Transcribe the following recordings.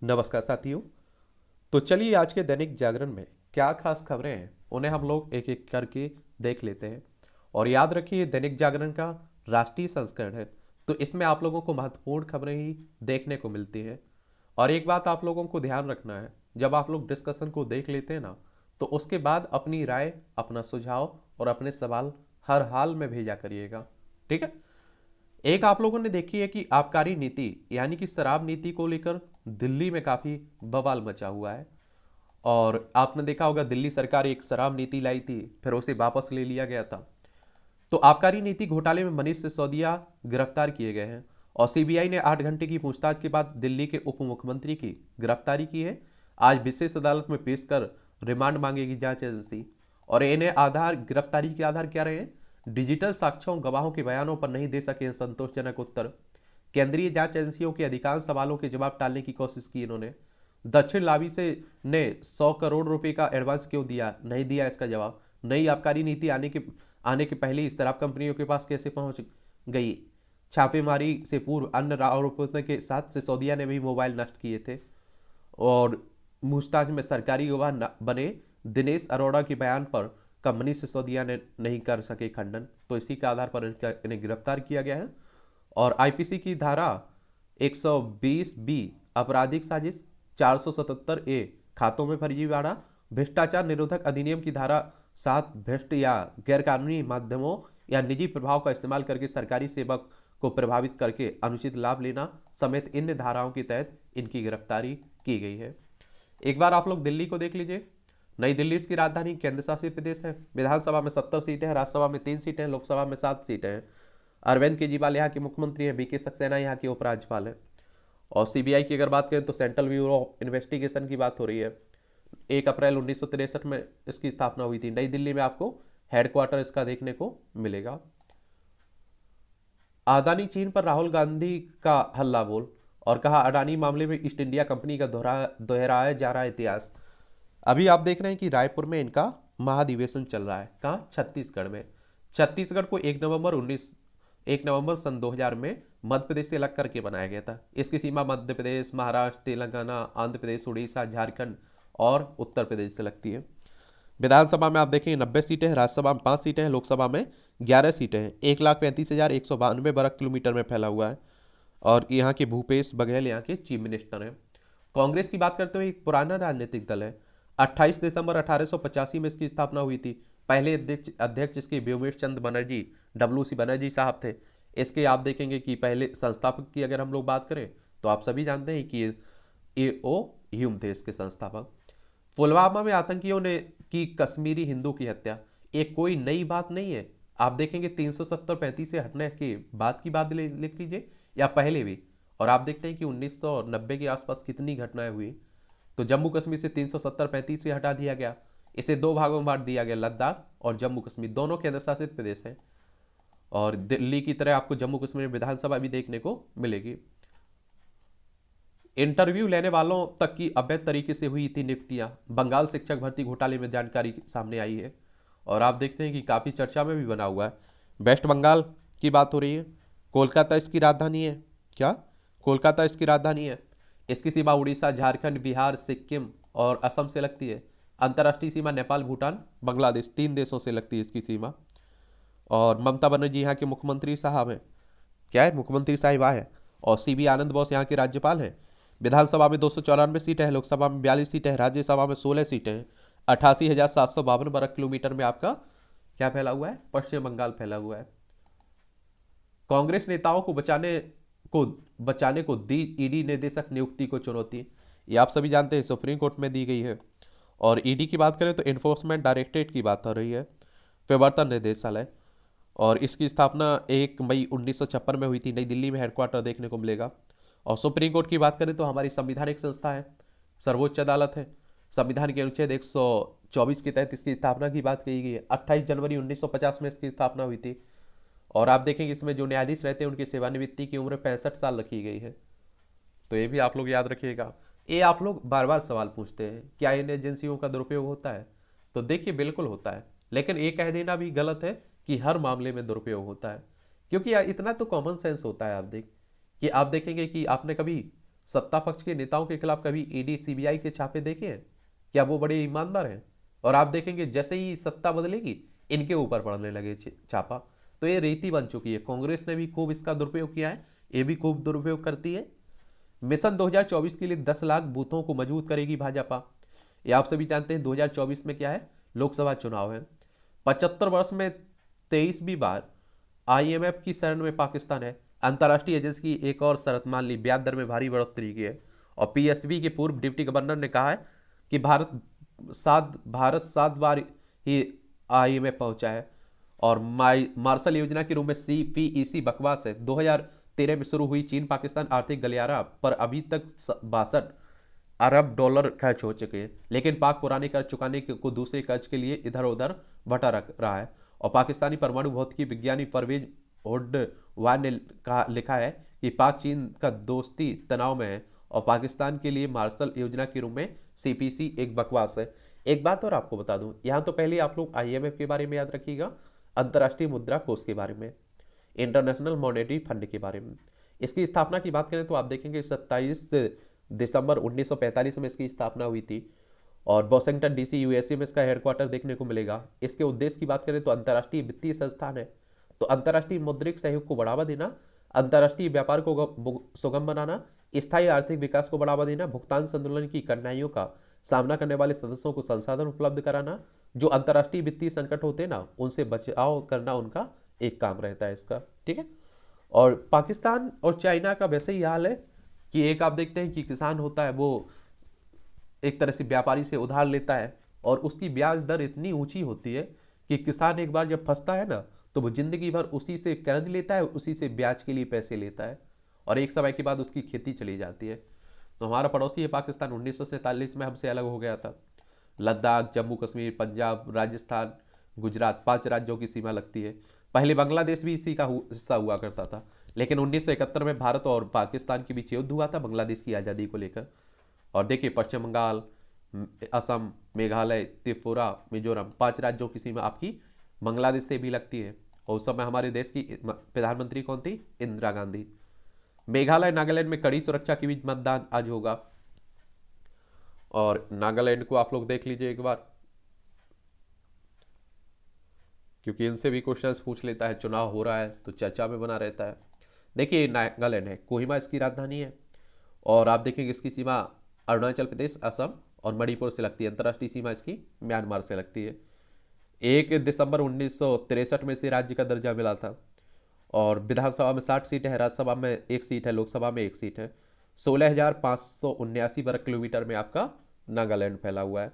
नमस्कार साथियों। तो चलिए आज के दैनिक जागरण में क्या खास खबरें हैं उन्हें हम लोग एक एक करके देख लेते हैं। और याद रखिए दैनिक जागरण का राष्ट्रीय संस्करण है, तो इसमें आप लोगों को महत्वपूर्ण खबरें ही देखने को मिलती हैं। और एक बात आप लोगों को ध्यान रखना है, जब आप लोग डिस्कशन को देख लेते हैं ना, तो उसके बाद अपनी राय, अपना सुझाव और अपने सवाल हर हाल में भेजा करिएगा। ठीक है। एक आप लोगों ने देखी है कि आबकारी नीति यानी कि शराब नीति को लेकर दिल्ली में काफी बवाल मचा हुआ है। और आपने देखा होगा दिल्ली सरकार एक शराब नीति लाई थी, फिर उसे वापस ले लिया गया था। तो आबकारी नीति घोटाले में मनीष सिसोदिया गिरफ्तार किए गए हैं। और सीबीआई ने 8 घंटे की पूछताछ के बाद दिल्ली के उप मुख्यमंत्री की गिरफ्तारी की है। आज विशेष अदालत में पेश कर रिमांड मांगेगी जांच एजेंसी। और इन्हें आधार गिरफ्तारी के आधार क्या रहे? डिजिटल साक्ष्यों, गवाहों के बयानों पर नहीं दे सके संतोषजनक उत्तर। केंद्रीय जांच एजेंसियों के अधिकांश सवालों के जवाब टालने की कोशिश की इन्होंने। दक्षिण लावी से ने 100 करोड़ रुपए का एडवांस क्यों दिया, नहीं दिया इसका जवाब। नई आबकारी नीति आने के पहले ही शराब कंपनियों के पास कैसे पहुंच गई। छापेमारी से पूर्व अन्य आरोपों के साथ सिसोदिया ने भी मोबाइल नष्ट किए थे। और पूछताछ में सरकारी गवाह बने दिनेश अरोड़ा के बयान पर का मनीष सिसोदिया ने नहीं कर सके खंडन, तो इसी के आधार पर इन्हें गिरफ्तार किया गया है। और आईपीसी की धारा 120 बी आपराधिक साजिश, 477 ए खातों में फर्जीवाड़ा, भ्रष्टाचार निरोधक अधिनियम की धारा 7 भ्रष्ट या गैरकानूनी माध्यमों या निजी प्रभाव का इस्तेमाल करके सरकारी सेवक को प्रभावित करके अनुचित लाभ लेना समेत इन धाराओं के तहत इनकी गिरफ्तारी की गई है। एक बार आप लोग दिल्ली को देख लीजिए। नई दिल्ली इसकी राजधानी, केंद्र शासित प्रदेश है। विधानसभा में 70 सीटें हैं, राज्यसभा में 3 सीटें हैं, लोकसभा में 7 सीटें हैं। अरविंद केजरीवाल यहाँ के मुख्यमंत्री हैं, बीके सक्सेना यहाँ के उपराज्यपाल हैं। और सीबीआई की अगर बात करें तो सेंट्रल ब्यूरो ऑफ इन्वेस्टिगेशन की बात हो रही है। 1 अप्रैल 1963 में इसकी स्थापना हुई थी। नई दिल्ली में आपको हेडक्वार्टर इसका देखने को मिलेगा। अदानी चीन पर राहुल गांधी का हल्ला बोल, और कहा अडानी मामले में ईस्ट इंडिया कंपनी का दोहराया जा रहा है इतिहास। अभी आप देख रहे हैं कि रायपुर में इनका महाधिवेशन चल रहा है। कहाँ? छत्तीसगढ़ में। छत्तीसगढ़ को 1 नवंबर सन 2000 में मध्य प्रदेश से अलग करके बनाया गया था। इसकी सीमा मध्य प्रदेश, महाराष्ट्र, तेलंगाना, आंध्र प्रदेश, उड़ीसा, झारखंड और उत्तर प्रदेश से लगती है। विधानसभा में आप देखेंगे 90 सीटें हैं, राज्यसभा में 5 सीटें हैं, लोकसभा में 11 सीटें हैं। 1,35,192 वर्ग किलोमीटर में फैला हुआ है। और यहाँ के भूपेश बघेल यहाँ के चीफ मिनिस्टर हैं। कांग्रेस की बात करते हुए एक पुराना राजनीतिक दल है। 28 दिसंबर 1885 में इसकी स्थापना हुई थी। पहले अध्यक्ष इसके व्योमेश चंद्र बनर्जी, WC बनर्जी साहब थे। इसके आप देखेंगे कि पहले संस्थापक की अगर हम लोग बात करें तो आप सभी जानते हैं कि A.O. ह्यूम थे इसके संस्थापक। पुलवामा में आतंकियों ने की कश्मीरी हिंदू की हत्या, एक कोई नई बात नहीं है। आप देखेंगे 370-35 से हटने के बाद की बात लिख लीजिए या पहले भी। और आप देखते हैं कि 1990 के आसपास कितनी घटनाएं हुई। तो जम्मू कश्मीर से 370-35 से हटा दिया गया। इसे 2 भागों में बांट दिया गया, लद्दाख और जम्मू कश्मीर दोनों केंद्र शासित प्रदेश हैं। और दिल्ली की तरह आपको जम्मू कश्मीर में विधानसभा भी देखने को मिलेगी। इंटरव्यू लेने वालों तक की अवैध तरीके से हुई थी नियुक्तियां। बंगाल शिक्षक भर्ती घोटाले में जानकारी सामने आई है। और आप देखते हैं कि काफी चर्चा में भी बना हुआ है। वेस्ट बंगाल की बात हो रही है। कोलकाता इसकी राजधानी है। क्या? कोलकाता इसकी राजधानी है। इसकी सीमा उड़ीसा, झारखंड, बिहार, सिक्किम और असम से लगती है। अंतर्राष्ट्रीय सीमा नेपाल, भूटान, बांग्लादेश 3 देशों से लगती है इसकी सीमा। और ममता बनर्जी यहाँ के मुख्यमंत्री साहब हैं। क्या है? मुख्यमंत्री साहिबा है। और CB आनंद बोस यहाँ के राज्यपाल हैं। विधानसभा में 294 सीटें हैं, लोकसभा में 42 सीटें हैं, राज्यसभा में 16 सीटें हैं। 88,752 वर्ग किलोमीटर में आपका क्या फैला हुआ है? पश्चिम बंगाल फैला हुआ है। कांग्रेस नेताओं को बचाने को दी ईडी निदेशक नियुक्ति को चुनौती। ये आप सभी जानते हैं सुप्रीम कोर्ट में दी गई है। और ईडी की बात करें तो एनफोर्समेंट डायरेक्टरेट की बात हो रही है, प्रवर्तन निदेशालय। और इसकी स्थापना 1 मई 1956 में हुई थी। नई दिल्ली में हेडक्वार्टर देखने को मिलेगा। और सुप्रीम कोर्ट की बात करें तो हमारी संवैधानिक संस्था है, सर्वोच्च अदालत है। संविधान के अनुच्छेद 124 के तहत इसकी स्थापना की बात कही गई है। 28 जनवरी 1950 में इसकी स्थापना हुई थी। और आप देखेंगे इसमें जो न्यायाधीश रहते हैं उनकी सेवानिवृत्ति की उम्र 65 साल रखी गई है। तो ये भी आप लोग याद रखिएगा। ये आप लोग बार बार सवाल पूछते हैं क्या इन एजेंसियों का दुरुपयोग होता है? तो देखिए बिल्कुल होता है, लेकिन ये कह देना भी गलत है कि हर मामले में दुरुपयोग होता है। क्योंकि यार इतना तो कॉमन सेंस होता है। आप देखेंगे कि आपने कभी सत्ता पक्ष के नेताओं के खिलाफ कभी ईडी सीबीआई के छापे देखे हैं? क्या वो बड़े ईमानदार हैं? और आप देखेंगे जैसे ही सत्ता बदलेगी इनके ऊपर पड़ने लगे छापा। तो ये रीति बन चुकी है। कांग्रेस ने भी खूब इसका दुरुपयोग किया है, ये भी खूब दुरुपयोग करती है। मिशन 2024 के लिए 10 लाख बूथों को मजबूत करेगी भाजपा। ये आप सभी जानते हैं 2024 में क्या है, लोकसभा चुनाव है। 75 वर्ष में 23वीं बार आईएमएफ की शरण में पाकिस्तान है। अंतर्राष्ट्रीय एजेंसी की एक और शर्त मान ली, ब्याज दर में भारी बढ़ोतरी की है। और पीएसबी के पूर्व डिप्टी गवर्नर ने कहा है कि भारत 7 बार ही आईएमएफ पहुंचा है। और मार्शल योजना के रूप में सीपीईसी बकवास है। 2013 में शुरू हुई चीन पाकिस्तान आर्थिक गलियारा पर अभी तक 62 अरब डॉलर खर्च हो चुके हैं, लेकिन पाक पुराने कर्ज चुकाने को दूसरे कर्ज के लिए इधर उधर भटा रख रहा है। और पाकिस्तानी परमाणु भौतिकी विज्ञानी परवेज होडवार ने लिखा है कि पाक चीन का दोस्ती तनाव में है और पाकिस्तान के लिए मार्शल योजना के रूप में सीपीसी एक बकवास है। एक बात और आपको बता दूं, यहाँ तो पहले आप लोग आईएमएफ के बारे में याद रखिएगा, अंतर्राष्ट्रीय मुद्रा कोष के बारे में, इंटरनेशनल मॉनेटरी फंड के बारे में। इसकी स्थापना की बात करें तो आप देखेंगे 27 दिसंबर 1945 में इसकी स्थापना हुई थी और वॉशिंगटन डीसी यूएसए में इसका हेडक्वार्टर देखने को मिलेगा। इसके उद्देश्य की बात करें तो अंतर्राष्ट्रीय वित्तीय संस्थान है, तो अंतर्राष्ट्रीय मौद्रिक सहयोग को बढ़ावा देना, अंतर्राष्ट्रीय व्यापार को सुगम बनाना, स्थायी आर्थिक विकास को बढ़ावा देना, भुगतान संतुलन की कठिनाइयों का सामना करने वाले सदस्यों को संसाधन उपलब्ध कराना, जो अंतर्राष्ट्रीय वित्तीय संकट होते हैं ना उनसे बचाव करना उनका एक काम रहता है इसका। ठीक है। और पाकिस्तान और चाइना का वैसे ही हाल है कि एक आप देखते हैं कि किसान होता है वो एक तरह से व्यापारी से उधार लेता है और उसकी ब्याज दर इतनी ऊंची होती है कि किसान एक बार जब फंसता है ना तो वो जिंदगी भर उसी से कर्ज लेता है, उसी से ब्याज के लिए पैसे लेता है और एक समय के बाद उसकी खेती चली जाती है। तो हमारा पड़ोसी है पाकिस्तान, 1947 में हमसे अलग हो गया था। लद्दाख, जम्मू कश्मीर, पंजाब, राजस्थान, गुजरात 5 राज्यों की सीमा लगती है। पहले बांग्लादेश भी इसी का हिस्सा हुआ करता था, लेकिन 1971 में भारत और पाकिस्तान के बीच युद्ध हुआ था बांग्लादेश की आज़ादी को लेकर। और देखिए पश्चिम बंगाल, असम, मेघालय, त्रिपुरा, मिजोरम 5 राज्यों की सीमा आपकी बांग्लादेश से भी लगती है। और उस समय हमारे देश की प्रधानमंत्री कौन थी? इंदिरा गांधी। मेघालय नागालैंड में कड़ी सुरक्षा के बीच मतदान आज होगा और नागालैंड को आप लोग देख लीजिए एक बार, क्योंकि इनसे भी क्वेश्चंस पूछ लेता है, चुनाव हो रहा है तो चर्चा में बना रहता है। देखिए नागालैंड है, कोहिमा इसकी राजधानी है और आप देखेंगे इसकी सीमा अरुणाचल प्रदेश, असम और मणिपुर से लगती है। अंतर्राष्ट्रीय सीमा इसकी म्यांमार से लगती है। 1 दिसंबर 1963 में इसे राज्य का दर्जा मिला था और विधानसभा में 60 सीट है, राज्यसभा में 1 सीट है, लोकसभा में 1 सीट है। 16,579 वर्ग किलोमीटर में आपका नागालैंड फैला हुआ है।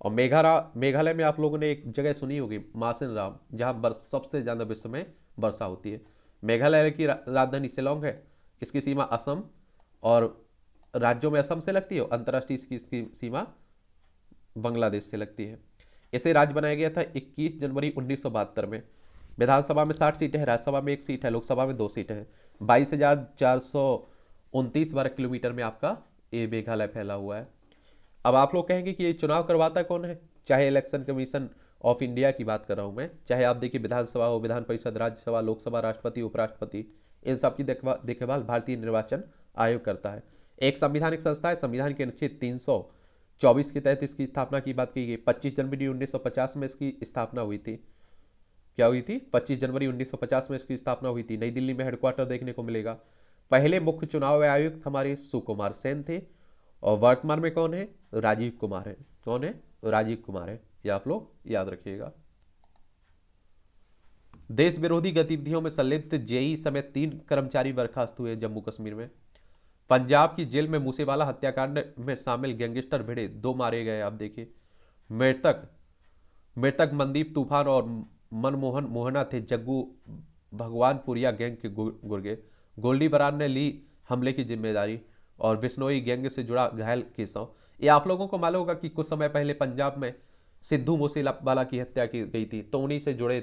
और मेघालय में आप लोगों ने एक जगह सुनी होगी मासिन राम, जहाँ सबसे ज़्यादा विश्व में वर्षा होती है। मेघालय की राजधानी शिलोंग है। इसकी सीमा असम और राज्यों में असम से लगती है, अंतर्राष्ट्रीय इसकी सीमा बांग्लादेश से लगती है। इसे राज्य बनाया गया था 21 जनवरी 1972 में। विधानसभा में 60 सीटें हैं, राज्यसभा में 1 सीट है, लोकसभा में 2 सीटें हैं। 22,429 वर्ग किलोमीटर में आपका ये मेघालय फैला हुआ है। अब आप लोग कहेंगे कि ये चुनाव करवाता कौन है? चाहे इलेक्शन कमीशन ऑफ इंडिया की बात कर रहा हूं मैं, चाहे आप देखिए विधानसभा हो, विधान परिषद, राज्यसभा, लोकसभा, राष्ट्रपति, उपराष्ट्रपति, इन सब की देखभाल भारतीय निर्वाचन आयोग करता है। एक संवैधानिक संस्था है। संविधान के अनुच्छेद 324 के तहत इसकी स्थापना की बात की गई। 25 जनवरी 1950 में इसकी स्थापना हुई थी। क्या हुई थी? 25 जनवरी 1950 में इसकी स्थापना हुई थी। नई दिल्ली में हेडक्वार्टर देखने को मिलेगा। पहले मुख्य चुनाव आयुक्त हमारे सुकुमार सेन थे और वर्तमान में कौन है? राजीव कुमार है। कौन है? राजीव कुमार है। ये आप लोग याद रखिएगा। देश विरोधी गतिविधियों में संलिप्त जेई समेत 3 कर्मचारी बर्खास्त हुए जम्मू कश्मीर में। पंजाब की जेल में मूसेवाला हत्याकांड में शामिल गैंगस्टर भिड़े, 2 मारे गए। आप देखिए मृतक मनदीप तूफान और मनमोहन मोहना थे जग्गू भगवानपुरिया गैंग के गुर्गे। गोल्डी बरार ने ली हमले की जिम्मेदारी और बिश्नोई गैंग से जुड़ा घायल केसों। ये आप लोगों को मालूम होगा कि कुछ समय पहले पंजाब में सिद्धू मूसेवाला की हत्या की गई थी, तो उन्हीं से जुड़े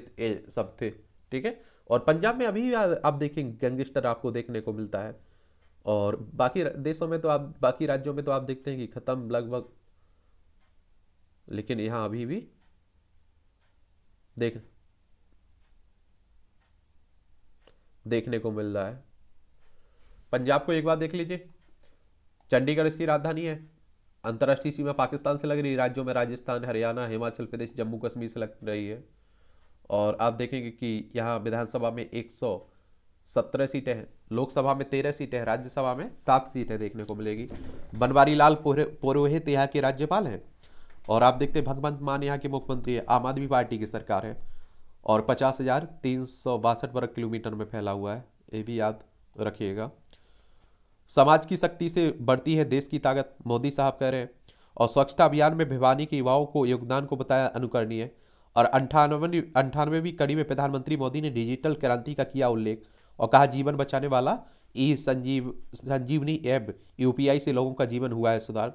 सब थे। ठीक है। और पंजाब में अभी भी आप देखेंगे गैंगस्टर आपको देखने को मिलता है और बाकी देशों में तो आप, बाकी राज्यों में तो आप देखते हैं कि खत्म लगभग, लेकिन यहाँ अभी भी देखने को मिल रहा है। पंजाब को एक बार देख लीजिए, चंडीगढ़ इसकी राजधानी है। अंतर्राष्ट्रीय सीमा पाकिस्तान से लग रही राज्यों में राजस्थान, हरियाणा, हिमाचल प्रदेश, जम्मू कश्मीर से लग रही है। और आप देखेंगे कि यहाँ विधानसभा में 117 सीटें हैं, लोकसभा में 13 सीटें हैं, राज्यसभा में 7 सीटें देखने को मिलेगी। बनवारी लाल पुरोहित यहाँ के राज्यपाल हैं। और आप देखते हैं भगवंत मान यहाँ के मुख्यमंत्री है। आम आदमी पार्टी की सरकार है। और 50,362 वर्ग किलोमीटर में फैला हुआ है, ये भी याद रखिएगा। समाज की शक्ति से बढ़ती है देश की ताकत, मोदी साहब कह रहे हैं। और स्वच्छता अभियान में भिवानी के युवाओं को योगदान को बताया अनुकरणीय। और 98वीं कड़ी में प्रधानमंत्री मोदी ने डिजिटल क्रांति का किया उल्लेख और कहा जीवन बचाने वाला ई संजीवनी ऐप यूपीआई से लोगों का जीवन हुआ है सुधार।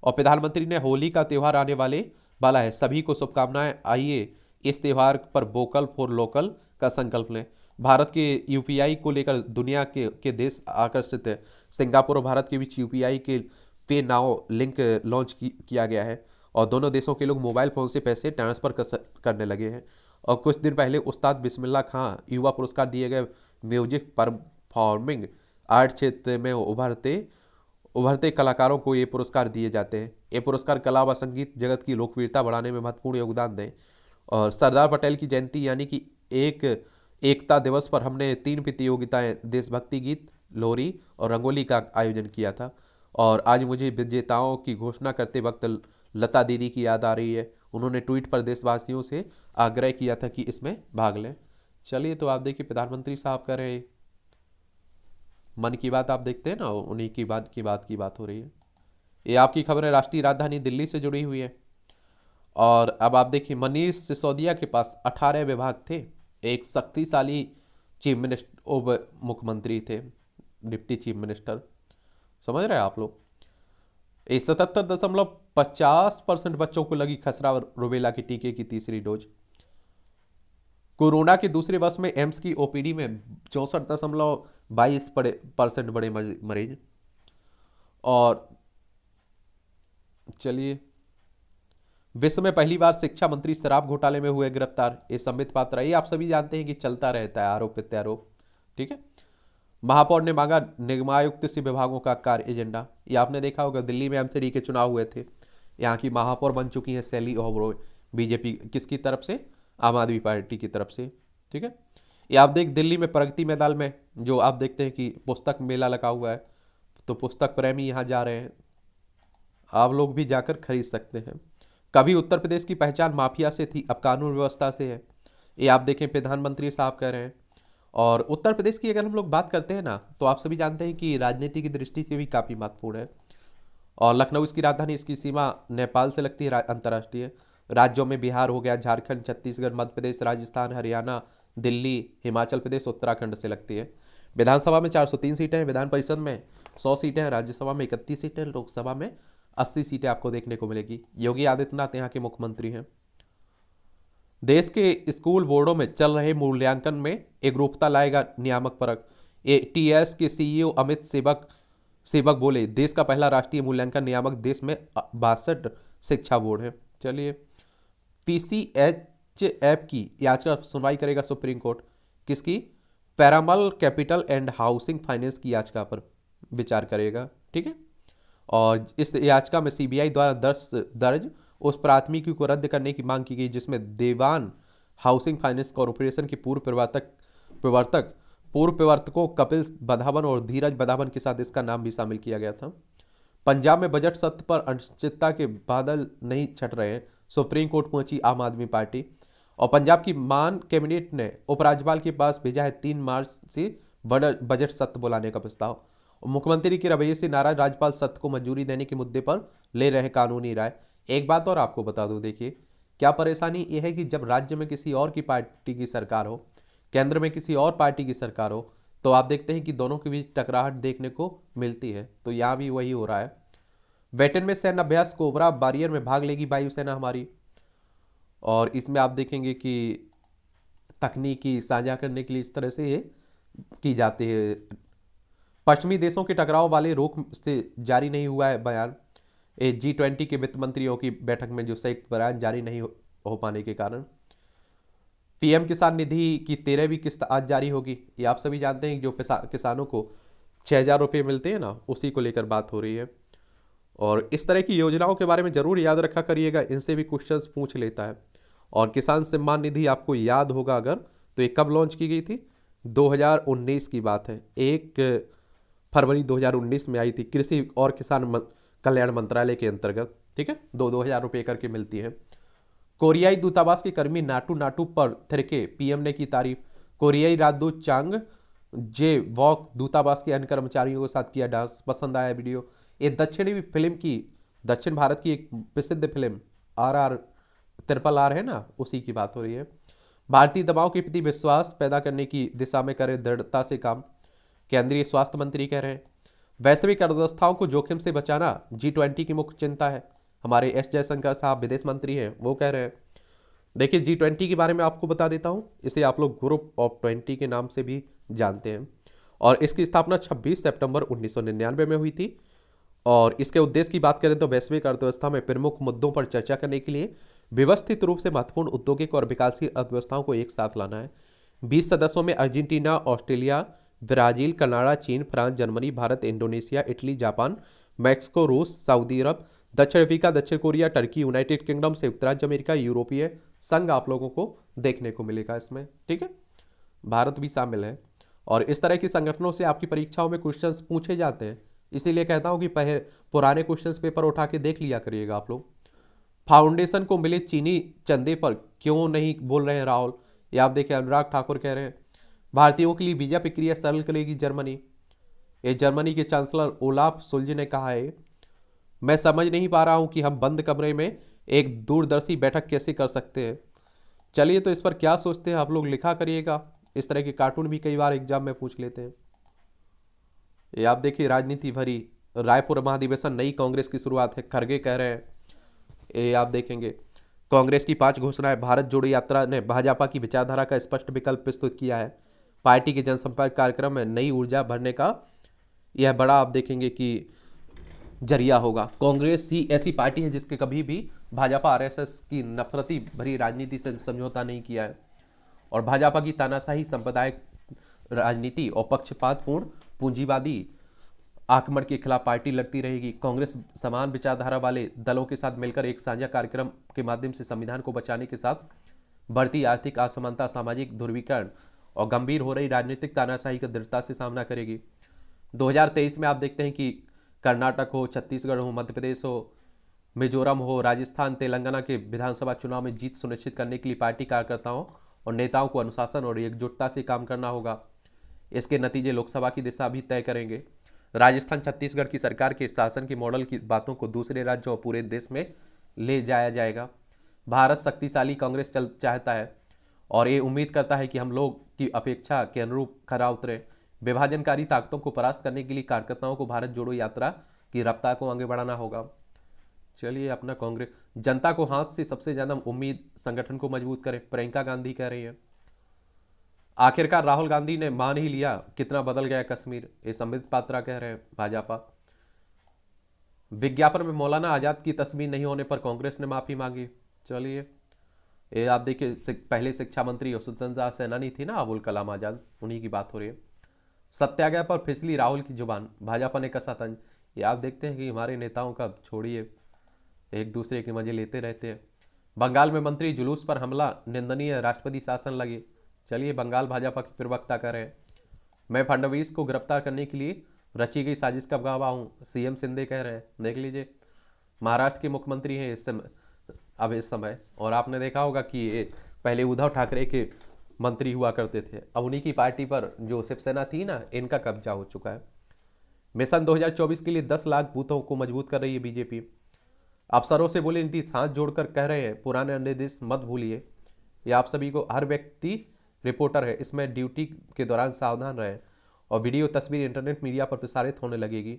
और प्रधानमंत्री ने होली का त्यौहार आने वाला है, सभी को शुभकामनाएं। आइए इस त्यौहार पर वोकल फॉर लोकल का संकल्प लें। भारत के यूपीआई को लेकर दुनिया के देश आकर्षित है। सिंगापुर और भारत के बीच यूपीआई के पे नाउ लिंक लॉन्च किया गया है और दोनों देशों के लोग मोबाइल फोन से पैसे ट्रांसफर करने लगे हैं। और कुछ दिन पहले उस्ताद बिस्मिल्लाह खां युवा पुरस्कार दिए गए। म्यूजिक परफॉर्मिंग आर्ट क्षेत्र में उभरते कलाकारों को ये पुरस्कार दिए जाते हैं। ये पुरस्कार कला व संगीत जगत की लोकप्रियता बढ़ाने में महत्वपूर्ण योगदान दें। और सरदार पटेल की जयंती यानी कि एकता दिवस पर हमने 3 प्रतियोगिताएं देशभक्ति गीत, लोरी और रंगोली का आयोजन किया था। और आज मुझे विजेताओं की घोषणा करते वक्त लता दीदी की याद आ रही है। उन्होंने ट्वीट पर देशवासियों से आग्रह किया था कि इसमें भाग लें। चलिए, तो आप देखिए प्रधानमंत्री साहब कह रहे हैं, मन की बात आप देखते हैं ना, उन्हीं की बात हो रही है। ये आपकी खबर है, राष्ट्रीय राजधानी दिल्ली से जुड़ी हुई है। और अब आप देखिए मनीष सिसोदिया के पास 18 विभाग थे। एक शक्तिशाली चीफ मिनिस्टर मुख्यमंत्री थे, डिप्टी चीफ मिनिस्टर, समझ रहे हैं आप लोग। 77.50% बच्चों को लगी खसरा और रुबेला के टीके की तीसरी डोज। कोरोना के दूसरे वर्ष में एम्स की ओपीडी में 64.22% बड़े मरीज। और चलिए, विश्व में पहली बार शिक्षा मंत्री शराब घोटाले में हुए गिरफ्तार। ये संबित पात्रा, ये आप सभी जानते हैं कि चलता रहता है आरोप प्रत्यारोप, ठीक है। महापौर ने मांगा निगमायुक्त से विभागों का कार्य एजेंडा। ये आपने देखा होगा, दिल्ली में एमसीडी के चुनाव हुए थे। यहाँ की महापौर बन चुकी हैं शैली ओबरॉय, बीजेपी किसकी तरफ से, आम आदमी पार्टी की तरफ से, ठीक है। ये आप देख दिल्ली में प्रगति मैदान में जो आप देखते हैं कि पुस्तक मेला लगा हुआ है, तो पुस्तक प्रेमी यहाँ जा रहे हैं, आप लोग भी जाकर खरीद सकते हैं। कभी उत्तर प्रदेश की पहचान माफिया से थी, अब कानून व्यवस्था से है। ये आप देखें प्रधानमंत्री साहब कह रहे हैं। और उत्तर प्रदेश की अगर हम लोग बात करते हैं ना, तो आप सभी जानते हैं कि राजनीति की दृष्टि से भी काफ़ी महत्वपूर्ण है। और लखनऊ इसकी राजधानी, इसकी सीमा नेपाल से लगती है अंतर्राष्ट्रीय। राज्यों में बिहार हो गया, झारखंड, छत्तीसगढ़, मध्य प्रदेश, राजस्थान, हरियाणा, दिल्ली, हिमाचल प्रदेश, उत्तराखंड से लगती है। विधानसभा में 403 सीटें हैं, विधान परिषद में 100 सीटें हैं, राज्यसभा में 31 सीटें, लोकसभा में 80 सीटें आपको देखने को मिलेगी। योगी आदित्यनाथ यहाँ के मुख्यमंत्री हैं। देश के स्कूल बोर्डों में चल रहे मूल्यांकन में एकरूपता लाएगा नियामक परख। एटीएस के सीईओ अमित सेवक बोले, देश का पहला राष्ट्रीय मूल्यांकन नियामक देश में 62 शिक्षा बोर्ड है। चलिए, पीसीएच ऐप की याचिका सुनवाई करेगा सुप्रीम कोर्ट। किसकी? Piramal capital and housing finance की याचिका पर विचार करेगा, ठीक है। और इस याचिका में सीबीआई द्वारा दर्ज उस प्राथमिकी को रद्द करने की मांग की गई जिसमें देवान हाउसिंग फाइनेंस कॉरपोरेशन के पूर्व प्रवर्तकों कपिल बधावन और धीरज बधावन के साथ इसका नाम भी शामिल किया गया था। पंजाब में बजट सत्र पर अनिश्चितता के बादल नहीं छट रहे हैं, सुप्रीम कोर्ट पहुंची आम आदमी पार्टी। और पंजाब की मान कैबिनेट ने उपराज्यपाल के पास भेजा है 3 मार्च से बजट सत्र बुलाने का प्रस्ताव। मुख्यमंत्री के रवैये से नाराज राज्यपाल सत्र को मंजूरी देने के मुद्दे पर ले रहे कानूनी राय। एक बात और आपको बता दूं, देखिए क्या परेशानी यह है कि जब राज्य में किसी और की पार्टी की सरकार हो, केंद्र में किसी और पार्टी की सरकार हो, तो आप देखते हैं कि दोनों के बीच टकराहट देखने को मिलती है। तो यहाँ भी वही हो रहा है। ब्रिटेन में सैन्य अभ्यास कोबरा वॉरियर में भाग लेगी वायुसेना हमारी। और इसमें आप देखेंगे कि तकनीकी साझा करने के लिए इस तरह से ये की जाती है। पश्चिमी देशों के टकराव वाले रोक से जारी नहीं हुआ है बयान। G20 के वित्त मंत्रियों की बैठक में जो संयुक्त बयान जारी नहीं हो पाने के कारण। पीएम किसान निधि की 13वीं किस्त आज जारी होगी। ये आप सभी जानते हैं जो किसानों को 6,000 रुपये मिलते हैं ना, उसी को लेकर बात हो रही है। और इस तरह की योजनाओं के बारे में जरूर याद रखा करिएगा, इनसे भी क्वेश्चंस पूछ लेता है। और किसान सम्मान निधि आपको याद होगा अगर, तो ये कब लॉन्च की गई थी? 2019 की बात है, 1 फरवरी 2019 में आई थी, कृषि और कल्याण मंत्रालय के अंतर्गत। ठीक है, 2,000 रुपये करके मिलती है। कोरियाई दूतावास के कर्मी नाटू नाटू पर थिरके, पीएम ने की तारीफ। कोरियाई राजदूत चांग जे वॉक दूतावास के अन्य कर्मचारियों के साथ किया डांस, पसंद आया वीडियो। ये दक्षिण भारत की एक प्रसिद्ध फिल्म RR RRR है ना, उसी की बात हो रही है। भारतीय दवाओं के प्रति विश्वास पैदा करने की दिशा में करें दृढ़ता से काम, केंद्रीय स्वास्थ्य मंत्री कह रहे हैं। वैश्विक अर्थव्यवस्थाओं को जोखिम से बचाना G20 की मुख्य चिंता है, हमारे एस जयशंकर साहब विदेश मंत्री हैं, वो कह रहे हैं। देखिए G20 के बारे में आपको बता देता हूँ, इसे आप लोग ग्रुप ऑफ 20 के नाम से भी जानते हैं। और इसकी स्थापना 26 सितंबर 1999 में हुई थी। और इसके उद्देश्य की बात करें तो वैश्विक अर्थव्यवस्था में प्रमुख मुद्दों पर चर्चा करने के लिए व्यवस्थित रूप से महत्वपूर्ण औद्योगिक और विकासशील अर्थव्यवस्थाओं को एक साथ लाना है। 20 सदस्यों में अर्जेंटीना, ऑस्ट्रेलिया, ब्राजील, कनाडा, चीन, France, Germany, Bharat, Indonesia, Italy, Japan, Mexico, रूस, सऊदी अरब, दक्षिण अफ्रीका, दक्षिण कोरिया, टर्की, यूनाइटेड किंगडम, संयुक्त राज्य अमेरिका, यूरोपीय संघ आप लोगों को देखने को मिलेगा इसमें। ठीक है, भारत भी शामिल है। और इस तरह के संगठनों से आपकी परीक्षाओं में क्वेश्चंस पूछे जाते हैं, इसीलिए कहता हूं कि पुराने क्वेश्चंस पेपर उठा के देख लिया करिएगा आप लोग। फाउंडेशन को मिले चीनी चंदे पर क्यों नहीं बोल रहे हैं राहुल, ये आप देखिए अनुराग ठाकुर कह रहे हैं। भारतीयों के लिए वीजा प्रक्रिया सरल करेगी जर्मनी, ये जर्मनी के चांसलर ओलाफ सुल्ज ने कहा है। मैं समझ नहीं पा रहा हूं कि हम बंद कमरे में एक दूरदर्शी बैठक कैसे कर सकते हैं। चलिए, तो इस पर क्या सोचते हैं आप लोग लिखा करिएगा। इस तरह के कार्टून भी कई बार एग्जाम में पूछ लेते हैं। ये आप देखिए राजनीति भरी रायपुर महाधिवेशन, नई कांग्रेस की शुरुआत है, खरगे कह रहे हैं। ये आप देखेंगे कांग्रेस की 5 घोषणाएं, भारत जोड़ो यात्रा ने भाजपा की विचारधारा का स्पष्ट विकल्प प्रस्तुत किया है। पार्टी के जनसंपर्क कार्यक्रम में नई ऊर्जा भरने का यह बड़ा आप देखेंगे कि जरिया होगा। कांग्रेस ही ऐसी पार्टी है जिसके कभी भी भाजपा RSS की नफरती भरी राजनीति से समझौता नहीं किया है। और भाजपा की तानाशाही सांप्रदायिक राजनीति और पक्षपातपूर्ण पूंजीवादी आक्रमण के खिलाफ पार्टी लड़ती रहेगी। कांग्रेस समान विचारधारा वाले दलों के साथ मिलकर एक साझा कार्यक्रम के माध्यम से संविधान को बचाने के साथ बढ़ती आर्थिक असमानता, सामाजिक ध्रुवीकरण और गंभीर हो रही राजनीतिक तानाशाही का दृढ़ता से सामना करेगी। 2023 में आप देखते हैं कि कर्नाटक हो, छत्तीसगढ़ हो, मध्य प्रदेश हो, मिजोरम हो, राजस्थान, तेलंगाना के विधानसभा चुनाव में जीत सुनिश्चित करने के लिए पार्टी कार्यकर्ताओं और नेताओं को अनुशासन और एकजुटता से काम करना होगा। इसके नतीजे लोकसभा की दिशा भी तय करेंगे। राजस्थान छत्तीसगढ़ की सरकार के शासन के मॉडल की बातों को दूसरे राज्यों और पूरे देश में ले जाया जाएगा। भारत शक्तिशाली कांग्रेस चाहता है और ये उम्मीद करता है कि हम लोग की अपेक्षा के अनुरूप खरा उतरे। विभाजनकारी ताकतों को परास्त करने के लिए कार्यकर्ताओं को भारत जोड़ो यात्रा की रफ्तार को आगे बढ़ाना होगा। चलिए, अपना कांग्रेस जनता को हाथ से सबसे ज्यादा उम्मीद संगठन को मजबूत करें, प्रियंका गांधी कह रही है। आखिरकार राहुल गांधी ने मान ही लिया कितना बदल गया कश्मीर, ये संबित पात्रा कह रहे हैं भाजपा। विज्ञापन में मौलाना आजाद की तस्वीर नहीं होने पर कांग्रेस ने माफी मांगी। चलिए, ये आप देखिए पहले शिक्षा मंत्री और स्वतंत्रता सेनानी थी ना अबुल कलाम आजाद, उन्हीं की बात हो रही है। सत्याग्रह पर फिसली राहुल की जुबान, भाजपा ने कसा तंज। ये आप देखते हैं कि हमारे नेताओं का छोड़िए, एक दूसरे के मजे लेते रहते हैं। बंगाल में मंत्री जुलूस पर हमला निंदनीय, राष्ट्रपति शासन लगे। चलिए, बंगाल भाजपा के प्रवक्ता कह रहे हैं मैं फडणवीस को गिरफ्तार करने के लिए रची गई साजिश का गवाह हूँ, CM शिंदे कह रहे हैं। देख लीजिए, महाराष्ट्र के मुख्यमंत्री हैं इस समय। और आपने देखा होगा कि ये पहले उद्धव ठाकरे के मंत्री हुआ करते थे, अब उन्हीं की पार्टी पर जो शिवसेना थी ना, इनका कब्जा हो चुका है। मिशन 2024 के लिए 10 लाख बूथों को मजबूत कर रही है बीजेपी। अफसरों से बोले नीतीश हाथ जोड़कर कह रहे हैं पुराने निर्देश मत भूलिए। यह आप सभी को, हर व्यक्ति रिपोर्टर है, इसमें ड्यूटी के दौरान सावधान रहें और वीडियो तस्वीर इंटरनेट मीडिया पर प्रसारित होने लगेगी।